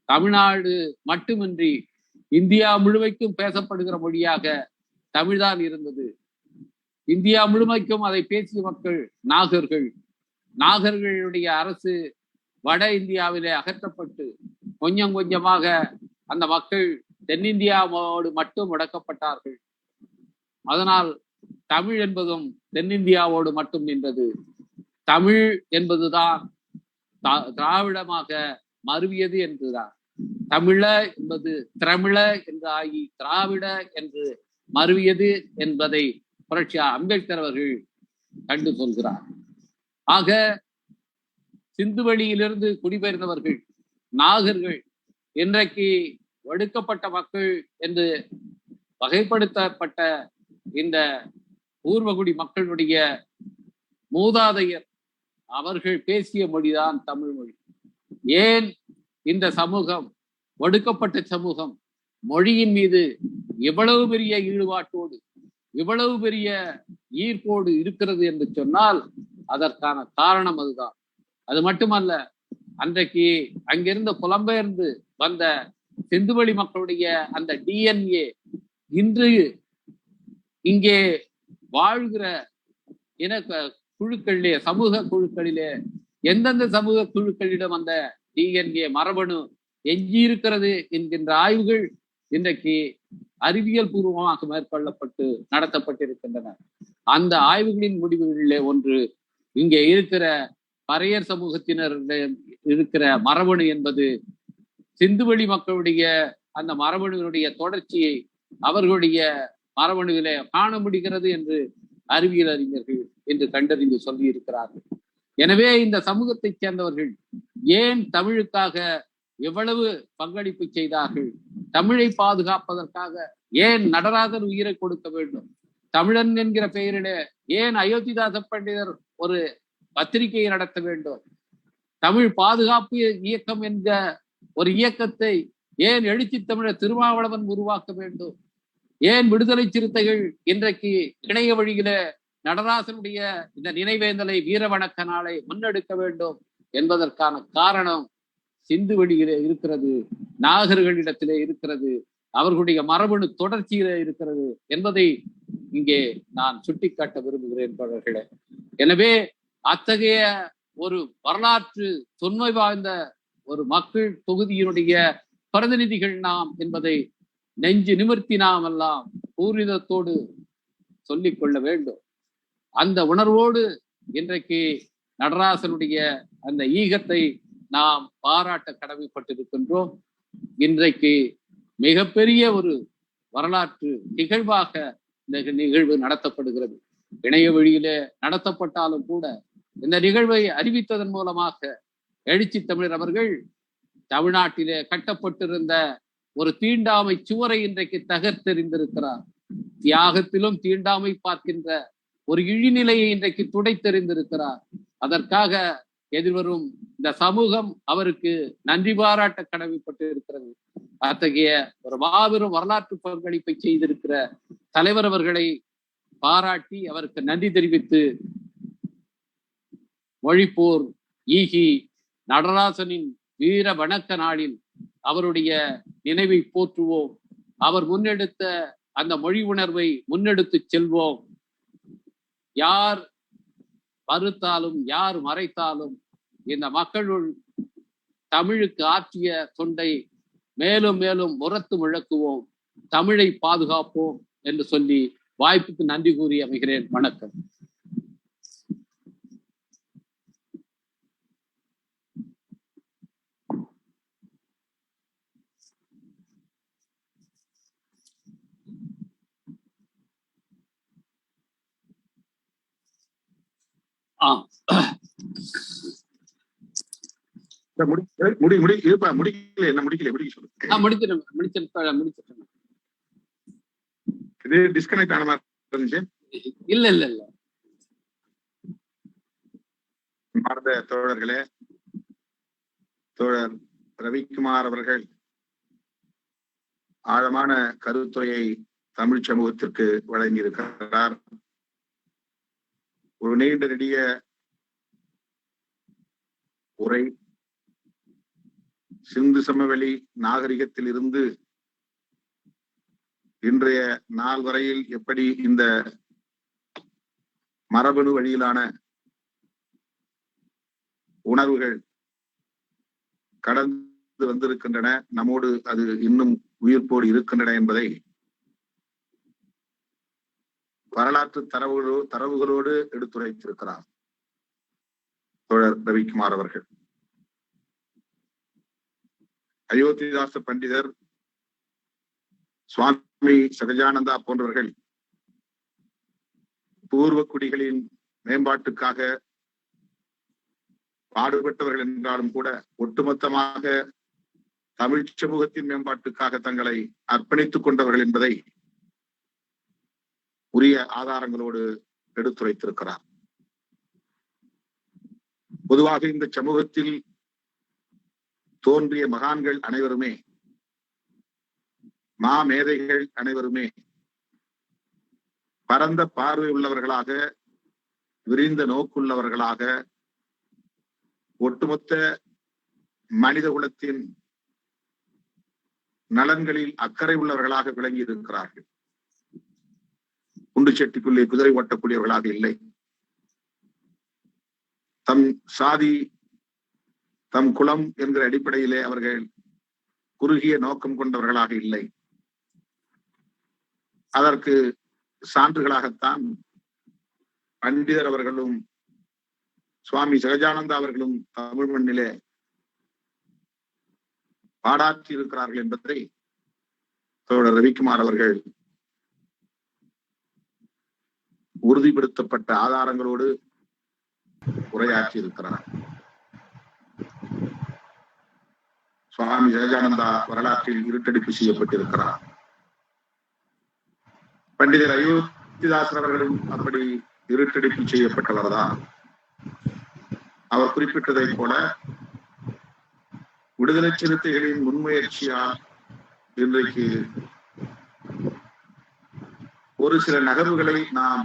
தமிழ்நாடு மட்டுமின்றி இந்தியா முழுமைக்கும் பேசப்படுகிற மொழியாக தமிழ்தான் இருந்தது. இந்தியா முழுமைக்கும் அதை பேசிய மக்கள் நாகர்கள். நாகர்களுடைய அரசு வட இந்தியாவிலே அகற்றப்பட்டு கொஞ்சம் கொஞ்சமாக அந்த மக்கள் தென்னிந்தியாவோடு மட்டும் முடக்கப்பட்டார்கள். அதனால் தமிழ் என்பதும் தென்னிந்தியாவோடு மட்டும் நின்றது. தமிழ் என்பதுதான் திராவிடமாக மருவியது என்றுதான். தமிழ என்பது திரமிழ என்று ஆகி திராவிட என்று மருவியது என்பதை புரட்சி அம்பேத்கர் அவர்கள் கண்டு சொல்கிறார். ஆக சிந்துவெளியிலிருந்து குடிபெயர்ந்தவர்கள் நாகர்கள் இன்றைக்கு ஒடுக்கப்பட்ட மக்கள் என்று வகைப்படுத்தப்பட்ட இந்த பூர்வகுடி மக்களுடைய மூதாதையர் அவர்கள் பேசிய மொழிதான் தமிழ் மொழி. ஏன் இந்த சமூகம், ஒடுக்கப்பட்ட சமூகம், மொழியின் மீது இவ்வளவு பெரிய ஈடுபாட்டோடு இவ்வளவு பெரிய ஈர்ப்போடு இருக்கிறது என்று சொன்னால் அதற்கான காரணம் அதுதான். அது மட்டுமல்ல, அன்றைக்கு அங்கிருந்து புலம்பெயர்ந்து வந்த சிந்துவெளி மக்களுடைய அந்த DNA இன்று இங்கே வாழ்கிற இன குழுக்களிலே, சமூக குழுக்களிலே எந்தெந்த சமூக குழுக்களிடம் அந்த DNA மரபணு எஞ்சியிருக்கிறது என்கின்ற ஆய்வுகள் இன்றைக்கு அறிவியல் பூர்வமாக மேற்கொள்ளப்பட்டு நடத்தப்பட்டிருக்கின்றன. அந்த ஆய்வுகளின் முடிவுகளிலே ஒன்று, இங்கே இருக்கிற பறையர் சமூகத்தினர் இருக்கிற மரபணு என்பது சிந்துவெளி மக்களுடைய அந்த மரபணுவினுடைய தொடர்ச்சியை அவர்களுடைய மரபணுவிலே காண முடிகிறது என்று அறிவியல் அறிஞர்கள் என்று கண்டறிந்து சொல்லி இருக்கிறார்கள். எனவே இந்த சமூகத்தை சேர்ந்தவர்கள் ஏன் தமிழுக்காக எவ்வளவு பங்களிப்பு செய்தார்கள், தமிழை பாதுகாப்பதற்காக ஏன் நடராஜர் உயிரை கொடுக்க வேண்டும், தமிழன் என்கிற பெயரிலே ஏன் அயோத்திதாச பண்டிதர் ஒரு பத்திரிகையை நடத்த வேண்டும், தமிழ் பாதுகாப்பு இயக்கம் என்ற ஒரு இயக்கத்தை ஏன் எழுச்சி தமிழர் திருமாவளவன் உருவாக்க வேண்டும், ஏன் விடுதலை சிறுத்தைகள் இன்றைக்கு இணைய வழியில நடராசனுடைய இந்த நினைவேந்தலை வீர வணக்க நாளை முன்னெடுக்க வேண்டும் என்பதற்கான காரணம் சிந்துவெளியிலே இருக்கிறது, நாகர்களிடத்திலே இருக்கிறது, அவர்களுடைய மரபணு தொடர்ச்சியிலே இருக்கிறது என்பதை இங்கே நான் சுட்டிக்காட்ட விரும்புகிறேன் தோழர்களே. எனவே அத்தகைய ஒரு வரலாற்று தொன்மை வாய்ந்த ஒரு மக்கள் தொகுதியினுடைய பிரதிநிதிகள் நாம் என்பதை நெஞ்சு நிமிர்த்தி நாம் எல்லாம் பூரிதத்தோடு சொல்லிக் கொள்ள வேண்டும். அந்த உணர்வோடு இன்றைக்கு நடராசனுடைய அந்த ஈகத்தை நாம் பாராட்ட கடமைப்பட்டிருக்கின்றோம். இன்றைக்கு மிகப்பெரிய ஒரு வரலாற்று நிகழ்வாக இந்த நிகழ்வு நடத்தப்படுகிறது. இணைய வழியிலே நடத்தப்பட்டாலும் கூட இந்த நிகழ்வை அறிவித்ததன் மூலமாக எழுச்சி தமிழர் அவர்கள் தமிழ்நாட்டிலே கட்டப்பட்டிருந்த ஒரு தீண்டாமை சுவரை இன்றைக்கு தகர்த்தெறிந்திருக்கிறார். தியாகத்திலும் தீண்டாமை பார்க்கின்ற ஒரு இழிநிலையை இன்றைக்கு துடைத்தெறிந்திருக்கிறார். அதற்காக எதிர்வரும் இந்த சமூகம் அவருக்கு நன்றி பாராட்ட கடமைப்பட்டு இருக்கிறது. அத்தகைய ஒரு மாபெரும் வரலாற்று பங்களிப்பை செய்திருக்கிற தலைவர் அவர்களை பாராட்டி அவருக்கு நன்றி தெரிவித்து மொழிப்போர் ஈகி நடராசனின் வீர வணக்க நாளில் அவருடைய நினைவை போற்றுவோம். அவர் முன்னெடுத்த அந்த மொழி உணர்வை முன்னெடுத்து செல்வோம். யார் மறுத்தாலும் யார் மறைத்தாலும் இந்த மக்களுள் தமிழுக்கு ஆற்றிய தொண்டை மேலும் மேலும் உரத்து முழக்குவோம், தமிழை பாதுகாப்போம் என்று சொல்லி வாய்ப்புக்கு நன்றி கூறி அமைகிறேன். வணக்கம். இல்ல இல்ல இல்ல. தோழர்களே, தோழர் ரவிக்குமார் அவர்கள் ஆழமான கருத்துரையை தமிழ் சமூகத்திற்கு வழங்கியிருக்கிறார். ஒரு நீண்ட நெடிய உரை சிந்து சமவெளி நாகரிகத்தில் இருந்து இன்றைய நாள் வரையில் எப்படி இந்த மரபணு வழியிலான உணர்வுகள் கடந்து வந்திருக்கின்றன, நம்மோடு அது இன்னும் உயிர்ப்போடு இருக்கின்றன என்பதை வரலாற்று தரவுகளோடு எடுத்துரைத்திருக்கிறார் தோழர் ரவிக்குமார் அவர்கள். அயோத்திதாச பண்டிதர், சுவாமி சகஜானந்தா போன்றவர்கள் பூர்வ குடிகளின் மேம்பாட்டுக்காக பாடுபட்டவர்கள் என்றாலும் கூட ஒட்டுமொத்தமாக தமிழ் சமூகத்தின் மேம்பாட்டுக்காக தங்களை அர்ப்பணித்துக் கொண்டவர்கள் என்பதை உரிய ஆதாரங்களோடு எடுத்துரைத்திருக்கிறார். பொதுவாக இந்த சமூகத்தில் தோன்றிய மகான்கள் அனைவருமே, மேதைகள் அனைவருமே பரந்த பார்வை உள்ளவர்களாக, விரிந்த நோக்குள்ளவர்களாக, ஒட்டுமொத்த மனித குலத்தின் நலன்களில் அக்கறை உள்ளவர்களாக விளங்கி இருக்கிறார்கள். குண்டு செட்டிக்குள்ளே குதிரை ஓட்டக்கூடியவர்களாக இல்லை. தம் சாதி, தம் குலம் என்கிற அடிப்படையிலே அவர்கள் குறுகிய நோக்கம் கொண்டவர்களாக இல்லை. அதற்கு சான்றுகளாகத்தான் பண்டிதர் அவர்களும் சுவாமி சகஜானந்தா அவர்களும் தமிழ் மண்ணிலே பாடாற்றி இருக்கிறார்கள் என்பதை தோழர் ரவிக்குமார் அவர்கள் உறுதிப்படுத்தப்பட்ட ஆதாரங்களோடு உரையாற்றி இருக்கிறார். சுவாமி சகஜானந்தா வரலாற்றில் இருட்டடிப்பு செய்யப்பட்டிருக்கிறார். பண்டிதர் அயோத்திதாசர் அவர்களும் அப்படி இருட்டடிப்பு செய்யப்பட்டவர்தான். அவர் குறிப்பிட்டதை போல விடுதலை சிறுத்தைகளின் முன்முயற்சியால் இன்றைக்கு ஒரு சில நகர்வுகளை நாம்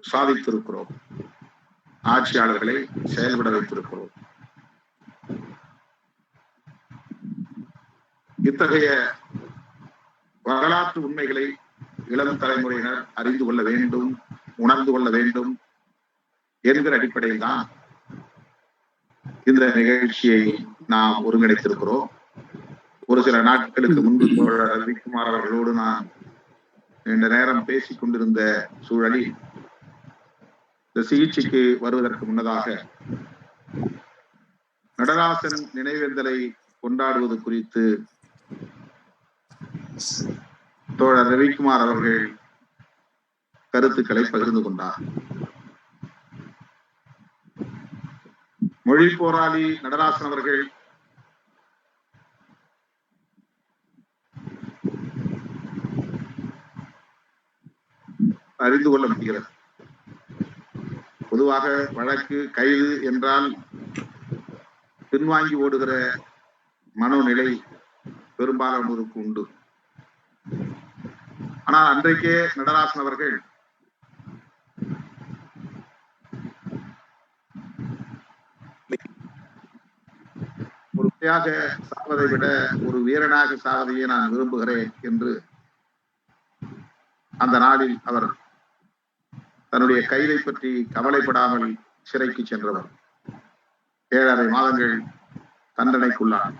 சாதித்திருக்கிறோம். ஆட்சியாளர்களை செயல்பட வைத்திருக்கிறோம். இத்தகைய வரலாற்று உண்மைகளை இளம் தலைமுறையினர் அறிந்து கொள்ள வேண்டும், உணர்ந்து கொள்ள வேண்டும் என்கிற அடிப்படையில் தான் இந்த நிகழ்ச்சியை நாம் ஒருங்கிணைத்திருக்கிறோம். ஒரு சில நாட்களுக்கு முன்பு தோழர் ரவிக்குமார் அவர்களோடு நான் இந்த நேரம் பேசிக் கொண்டிருந்த சூழலில் இந்த சிகிச்சைக்கு வருவதற்கு முன்னதாக நடராசன் நினைவேந்தலை கொண்டாடுவது குறித்து தோழர் ரவிக்குமார் அவர்கள் கருத்துக்களை பகிர்ந்து கொண்டார். மொழி போராளி நடராசன் அவர்கள் அறிந்து கொள்ள முடிகிறது. பொதுவாக வழக்கு கைது என்றால் பின்வாங்கி ஓடுகிற மனோநிலை பெரும்பாலானோருக்கு உண்டு. ஆனால் அன்றைக்கே நடராசன் அவர்கள் ஒரு பிள்ளையாக சாவதை விட ஒரு வீரனாக சாவதையே நான் விரும்புகிறேன் என்று அந்த நாளில் அவர் தன்னுடைய கைதை பற்றி கவலைப்படாமல் சிறைக்கு சென்றவர். 7.5 மாதங்கள் தண்டனைக்குள்ளார்.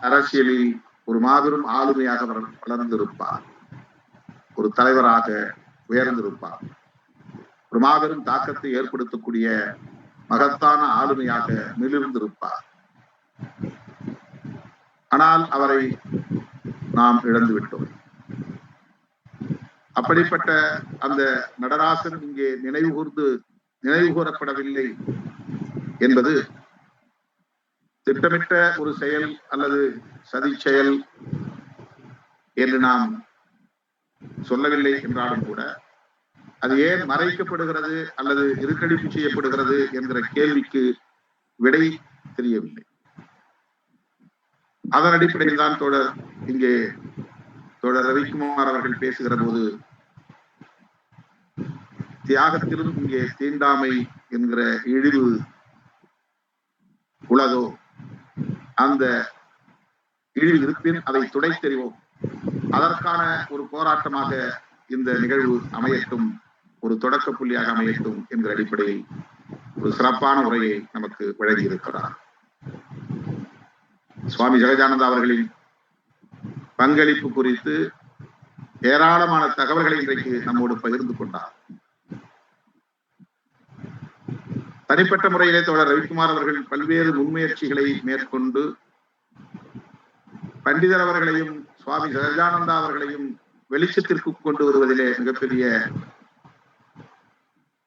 அரசியலில் ஒரு மாபெரும் ஆளுமையாக வளர்ந்திருப்பார், ஒரு தலைவராக உயர்ந்திருப்பார், ஒரு மாபெரும் தாக்கத்தை ஏற்படுத்தக்கூடிய மகத்தான ஆளுமையாக மிளிர்ந்திருப்பார். ஆனால் அவரை நாம் இழந்து விட்டோம். அப்படிப்பட்ட அந்த நடராசன் இங்கே நினைவு கூறப்படவில்லை என்பது திட்டமிட்ட ஒரு செயல் அல்லது சதி செயல் என்று நாம் சொல்லவில்லை என்றாலும் கூட அது ஏன் மறைக்கப்படுகிறது அல்லது இருட்டடிப்பு செய்யப்படுகிறது என்கிற கேள்விக்கு விடை தெரியவில்லை. அதன் அடிப்படையில் தான் இங்கே தோழர் ரவிக்குமார் அவர்கள் பேசுகிற போது தியாகத்திலும் இங்கே தீண்டாமை என்கிற இழிவு உலகோ, அந்த இழிவு இருப்பின் அதை துடைத்தெறிவோம், அதற்கான ஒரு போராட்டமாக இந்த நிகழ்வு அமையட்டும், ஒரு தொடக்க புள்ளியாக அமையட்டும் என்கிற அடிப்படையில் ஒரு சிறப்பான உரையை நமக்கு வழங்கியிருக்கிறார். சுவாமி ஜெகஜானந்தா அவர்களின் பங்களிப்பு குறித்து ஏராளமான தகவல்களை இன்றைக்கு நம்மோடு பகிர்ந்து கொண்டார். தனிப்பட்ட முறையிலே தோழர் ரவிக்குமார் அவர்கள் பல்வேறு முன்முயற்சிகளை மேற்கொண்டு பண்டிதர் அவர்களையும் சுவாமி ஜெகஜானந்தா அவர்களையும் வெளிச்சத்திற்கு கொண்டு வருவதிலே மிகப்பெரிய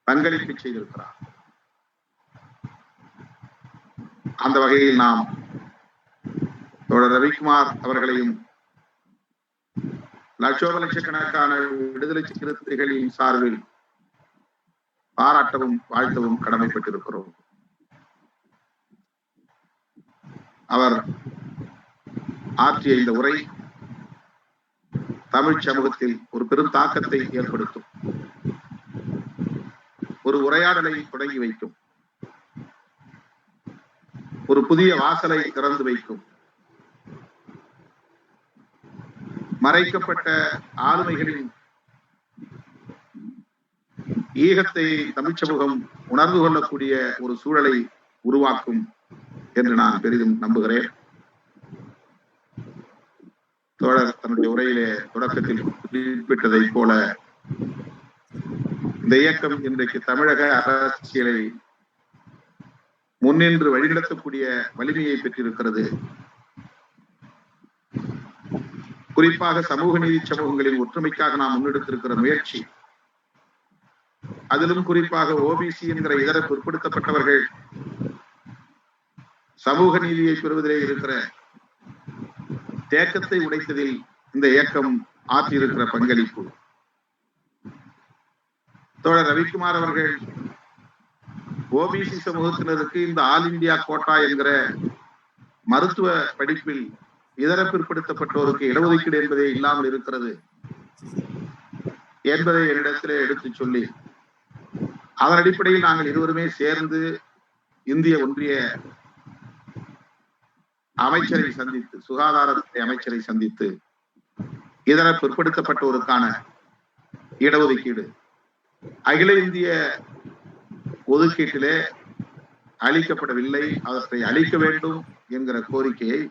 பங்களிப்பை செய்திருக்கிறார். அந்த வகையில் நாம் தோழர் ரவிக்குமார் அவர்களையும் லட்சோப-லட்சக்கணக்கான விடுதலை சிறுத்தைகளின் சார்பில் பாராட்டவும் வாழ்த்தவும் கடமைப்பட்டிருக்கிறோம். அவர் ஆற்றிய இந்த உரை தமிழ் சமூகத்தில் ஒரு பெரும் தாக்கத்தை ஏற்படுத்தும், ஒரு உரையாடலை தொடங்கி வைக்கும், ஒரு புதிய வாசலை திறந்து வைக்கும். மறைக்கப்பட்ட ஆளுமைகளின் ஈகத்தை தமிழ் சமூகம் உணர்ந்து கொள்ளக்கூடிய ஒரு சூழலை உருவாக்கும் என்று நான் பெரிதும் நம்புகிறேன். தோழர் தன்னுடைய உரையிலே தொடக்கத்தில் குறிப்பிட்டதை போல இந்த இயக்கம் இன்றைக்கு தமிழக அரசியலை முன்னின்று வழிநடத்தக்கூடிய வலிமையை பெற்றிருக்கிறது. குறிப்பாக சமூக நீதி சமூகங்களின் ஒற்றுமைக்காக நாம் முன்னெடுத்திருக்கிற முயற்சி, அதிலும் குறிப்பாக ஓபிசி என்கிற இதர பிற்படுத்தப்பட்டவர்கள் சமூக நீதியை பெறுவதிலே இருக்கிற தேக்கத்தை உடைத்ததில் இந்த இயக்கம் ஆற்றியிருக்கிற பங்களிப்பு. தோழர் ரவிக்குமார் அவர்கள் ஓபிசி சமூகத்தினருக்கு இந்த ஆல் இந்தியா கோட்டா என்கிற மருத்துவ படிப்பில் இதர பிற்படுத்தப்பட்டோருக்கு இடஒதுக்கீடு என்பதே இல்லாமல் இருக்கிறது என்பதை என்னிடத்திலே எடுத்து சொல்லி, அதன் அடிப்படையில் நாங்கள் இருவருமே சேர்ந்து இந்திய ஒன்றிய அமைச்சரை சந்தித்து, சுகாதாரத்துறை அமைச்சரை சந்தித்து இதர பிற்படுத்தப்பட்டோருக்கான இடஒதுக்கீடு அகில இந்திய ஒதுக்கீட்டிலே அளிக்கப்படவில்லை, அவற்றை அளிக்க வேண்டும் என்கிற கோரிக்கையை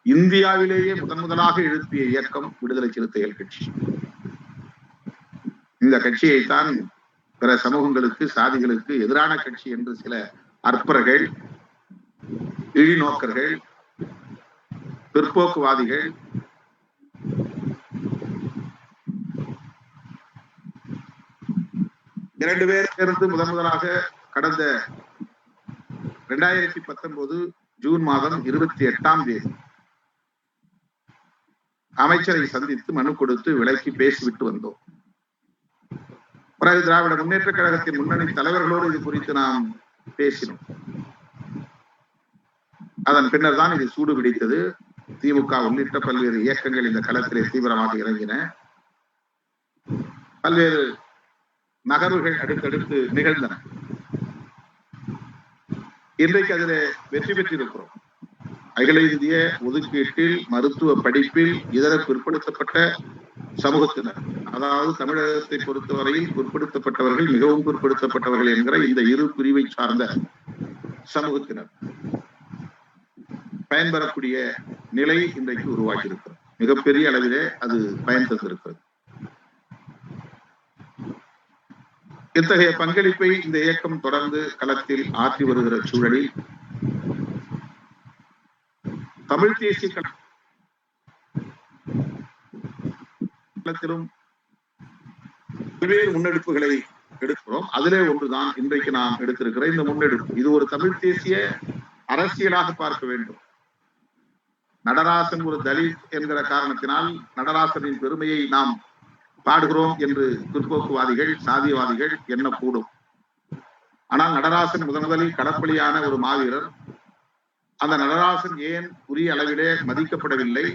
இந்தியாவிலேயே முதலாக எழுப்பிய இயக்கம் விடுதலை சிறுத்தைகள் கட்சி. இந்த கட்சியைத்தான் பிற சமூகங்களுக்கு, சாதிகளுக்கு எதிரான கட்சி என்று சில அற்பர்கள், இழிநோக்கர்கள், பிற்போக்குவாதிகள் இரண்டு பேர் சேர்ந்து முதலாக கடந்த 2019 ஜூன் மாதம் 28ஆம் தேதி அமைச்சரை சந்தித்து மனு கொடுத்து விலக்கி பேசிவிட்டு வந்தோம். பிறகு திராவிட முன்னேற்ற கழகத்தின் முன்னணி தலைவர்களோடு இது குறித்து நாம் பேசினோம். அதன் பின்னர் தான் இது சூடு பிடித்தது. திமுக உள்ளிட்ட பல்வேறு இயக்கங்கள் இந்த களத்திலே தீவிரமாக இறங்கின. பல்வேறு நகர்வுகள் அடுத்தடுத்து நிகழ்ந்தன. இன்றைக்கு அதில் வெற்றி பெற்றிருக்கிறோம். அகில இந்திய ஒதுக்கீட்டில் மருத்துவ படிப்பில் இதர பிற்படுத்தப்பட்ட சமூகத்தினர், அதாவது தமிழகத்தை பொறுத்தவரையில் பிற்படுத்தப்பட்டவர்கள், மிகவும் பிற்படுத்தப்பட்டவர்கள் என்கிற இந்த இரு பிரிவை சார்ந்த சமூகத்தினர் பயன்பெறக்கூடிய நிலை இன்றைக்கு உருவாகி இருக்கிறது. மிகப்பெரிய அளவிலே அது பயன் தந்திருக்கிறது. இத்தகைய பங்களிப்பை இந்த இயக்கம் தொடர்ந்து களத்தில் ஆற்றி வருகிற சூழலில் தமிழ் தேசிய களத்திலும் பல்வேறு முன்னெடுப்புகளை எடுக்கிறோம். அதிலே ஒன்றுதான் இன்றைக்கு நாம் எடுத்திருக்கிற இந்த முன்னெடுப்பு. இது ஒரு தமிழ் தேசிய அரசியலாக பார்க்க வேண்டும். நடராசன் ஒரு தலித் என்கிற காரணத்தினால் நடராசனின் பெருமையை நாம் பாடுகிறோம் என்று பிற்போக்குவாதிகள், சாதியவாதிகள் எண்ணக்கூடும். ஆனால் நடராசன் முதலில் களப்பலியான ஒரு மாவீரர். அந்த நடராசன் ஏன் உரிய அளவிலே மதிக்கப்படவில்லை,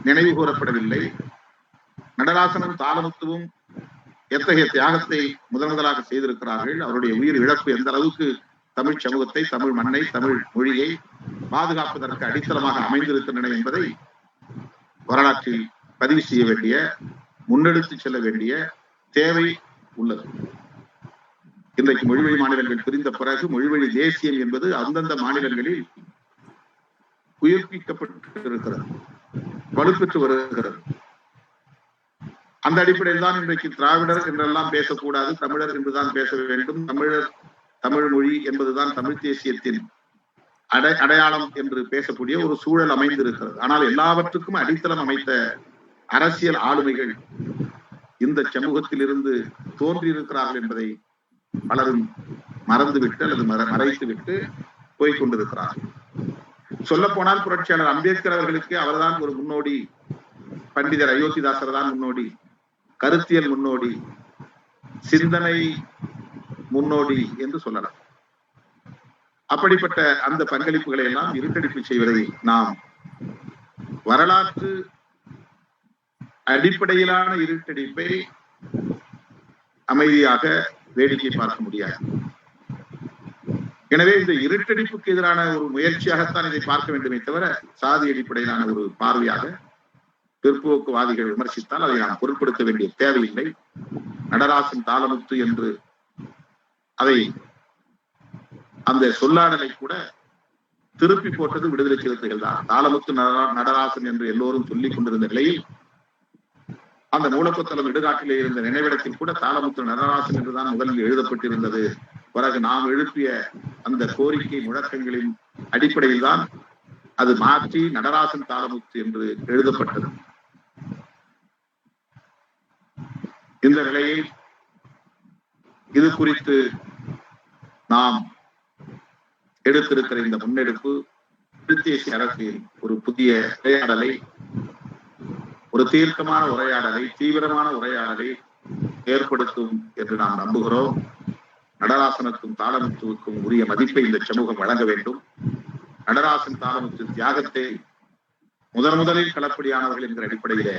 நினைவு கூறப்படவில்லை? நடராசனும் தாளமுத்துவும் எத்தகைய தியாகத்தை முதலாக செய்திருக்கிறார்கள். அவருடைய உயிர் இழப்பு எந்த அளவுக்கு தமிழ் சமூகத்தை, தமிழ் மண்ணை, தமிழ் மொழியை பாதுகாப்பதற்கு அடித்தளமாக அமைந்திருக்கின்றன என்பதை வரலாற்றில் பதிவு செய்ய வேண்டிய, முன்னெடுத்து செல்ல வேண்டிய தேவை உள்ளது. இன்றைக்கு மொழிவழி மாநிலங்கள் பிரிந்த பிறகு மொழிவழி தேசியம் என்பது அந்தந்த மாநிலங்களில் உயிர்ப்பிக்கப்பட்டிருக்கிறது, வலுப்பெற்று வருகிறது. அந்த அடிப்படையில் தான் இன்றைக்கு திராவிடர் என்றெல்லாம் பேசக்கூடாது, தமிழர் என்றுதான் பேச வேண்டும். தமிழ் மொழி என்பதுதான் தமிழ் தேசியத்தின் அடையாளம் என்று பேசக்கூடிய ஒரு சூழல் அமைந்திருக்கிறது. ஆனால் எல்லாவற்றுக்கும் அடித்தளம் அமைத்த அரசியல் ஆளுமைகள் இந்த சமூகத்தில் இருந்து தோன்றியிருக்கிறார்கள் என்பதை பலரும் மறந்துவிட்டு அல்லது மறைத்துவிட்டு போய்கொண்டிருக்கிறார்கள். சொல்ல போனால் புரட்சியாளர் அம்பேத்கர் அவர்களுக்கு அவர்தான் ஒரு முன்னோடி, பண்டிதர் அயோத்திதாசர் தான் முன்னோடி, கருத்தியல் முன்னோடி, சிந்தனை முன்னோடி என்று சொல்லலாம். அப்படிப்பட்ட அந்த பங்களிப்புகளை எல்லாம் இருட்டடிப்பு செய்வதை நாம் வரலாற்று அடிப்படையிலான இருட்டடிப்பை அமைதியாக வேடிக்கை பார்க்க முடியாது. எனவே இந்த இருட்டடிப்புக்கு எதிரான ஒரு முயற்சியாகத்தான் இதை பார்க்க வேண்டுமே தவிர சாதி அடிப்படையிலான ஒரு பார்வையாக பிற்போக்குவாதிகள் விமர்சித்தால் அதை நாம் பொருட்படுத்த வேண்டிய தேவையில்லை. நடராசன் தாளமுத்து என்று அதை அந்த சொல்லாடலை கூட திருப்பி போட்டது விடுதலை சிறுத்தைகள் தான். தாளமுத்து நடராசன் என்று எல்லோரும் சொல்லிக் கொண்டிருந்த நிலையில் அந்த மூலப்பத்தளம் இடுகாட்டிலே இருந்த நினைவிடத்தில் கூட தாளமுத்து நடராசன் என்றுதான் முதலில் எழுதப்பட்டிருந்தது. பிறகு நாம் எழுப்பிய அந்த கோரிக்கை முழக்கங்களின் அடிப்படையில் தான் அது மாற்றி நடராசன் தாளமுத்து என்று எழுதப்பட்டது. இந்த நிலையில் இது குறித்து நாம் எடுத்திருக்கிற இந்த முன்னெடுப்பு தேசிய அரசியல் ஒரு புதிய உரையாடலை, ஒரு தீர்க்கமான உரையாடலை, தீவிரமான உரையாடலை ஏற்படுத்தும் என்று நாம் நம்புகிறோம். நடராசனுக்கும் தாளமுத்துவுக்கும் உரிய மதிப்பை இந்த சமூகம் வழங்க வேண்டும். நடராசன் தாளமுத்து தியாகத்தை முதலில் களப்படியானவர்கள் என்கிற அடிப்படையிலே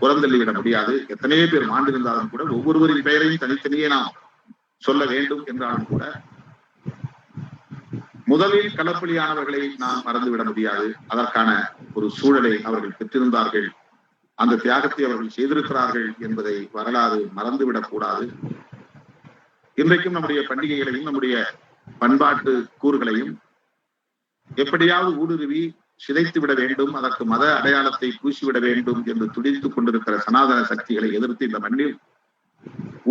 புறந்தள்ளிவிட முடியாது. எத்தனையோ பேர் மாண்டிருந்தாலும் கூட ஒவ்வொருவரின் பெயரையும் தனித்தனியே நாம் சொல்ல வேண்டும் என்றாலும் கூட முதலில் களப்பலியானவர்களை நாம் மறந்துவிட முடியாது. அதற்கான ஒரு சூழலை அவர்கள் பெற்றிருந்தார்கள், அந்த தியாகத்தை அவர்கள் செய்திருக்கிறார்கள் என்பதை வரலாறு மறந்துவிடக் கூடாது. இன்றைக்கும் நம்முடைய பண்டிகைகளையும் நம்முடைய பண்பாட்டு கூறுகளையும் எப்படியாவது ஊடுருவி சிதைத்து விட வேண்டும், அதற்கு மத அடையாளத்தை பூசிவிட வேண்டும் என்று துடித்துக் கொண்டிருக்கிற சனாதன சக்திகளை எதிர்த்து இந்த மண்ணில்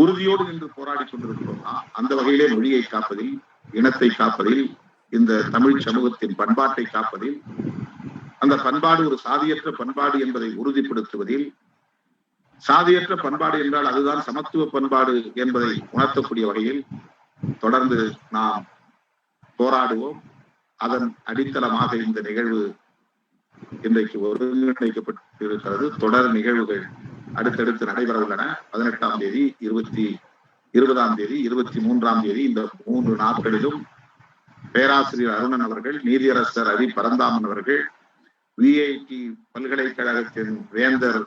உறுதியோடு நின்று போராடி கொண்டிருக்கிறோம். அந்த வகையிலே மொழியை காப்பதில், இனத்தை காப்பதில், இந்த தமிழ் சமூகத்தின் பண்பாட்டை காப்பதில், அந்த பண்பாடு ஒரு சாதியற்ற பண்பாடு என்பதை உறுதிப்படுத்துவதில், சாதியற்ற பண்பாடு என்றால் அதுதான் சமத்துவ பண்பாடு என்பதை உணர்த்தக்கூடிய வகையில் தொடர்ந்து நாம் போராடுவோம். அதன் அடித்தளமாக இந்த நிகழ்வு இன்றைக்கு ஒருங்கிணைக்கப்பட்டிருக்கிறது. தொடர் நிகழ்வுகள் அடுத்தடுத்து நடைபெற உள்ளன. 18ஆம் தேதி, 20ஆம் தேதி, 23ஆம் தேதி இந்த 3 நாட்களிலும் பேராசிரியர் அருணன் அவர்கள், நீதியரசர் அரி பரந்தாமன் அவர்கள், விஐடி பல்கலைக்கழகத்தின் வேந்தர்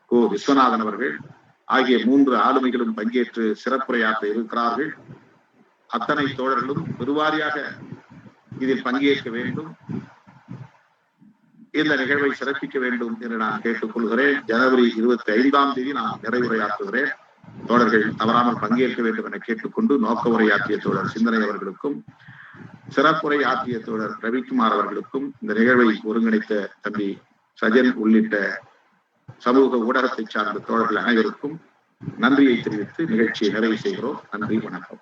கோ விஸ்வநாதன் அவர்கள் ஆகிய 3 ஆளுமைகளும் பங்கேற்று சிறப்புரையாற்ற இருக்கிறார்கள். அத்தனை தோழர்களும் பெருவாரியாக இதில் பங்கேற்க வேண்டும், இந்த நிகழ்வை சிறப்பிக்க வேண்டும் என்று நான் கேட்டுக்கொள்கிறேன். ஜனவரி 25ஆம் தேதி நான் நிறைவுரையாற்றுகிறேன். தோழர்கள் தவறாமல் பங்கேற்க வேண்டும் என கேட்டுக்கொண்டு நோக்க உரையாற்றிய தோழர் சிந்தனை அவர்களுக்கும் சிறப்புரை ஆற்றிய தோழர் ரவிக்குமார் அவர்களுக்கும் இந்த நிகழ்வை ஒருங்கிணைத்த தம்பி சஜன் உள்ளிட்ட சமூக ஊடகத்தை சார்ந்த தோழர்கள் அனைவருக்கும் நன்றியை தெரிவித்து நிகழ்ச்சியை நிறைவு செய்கிறோம். நன்றி, வணக்கம்.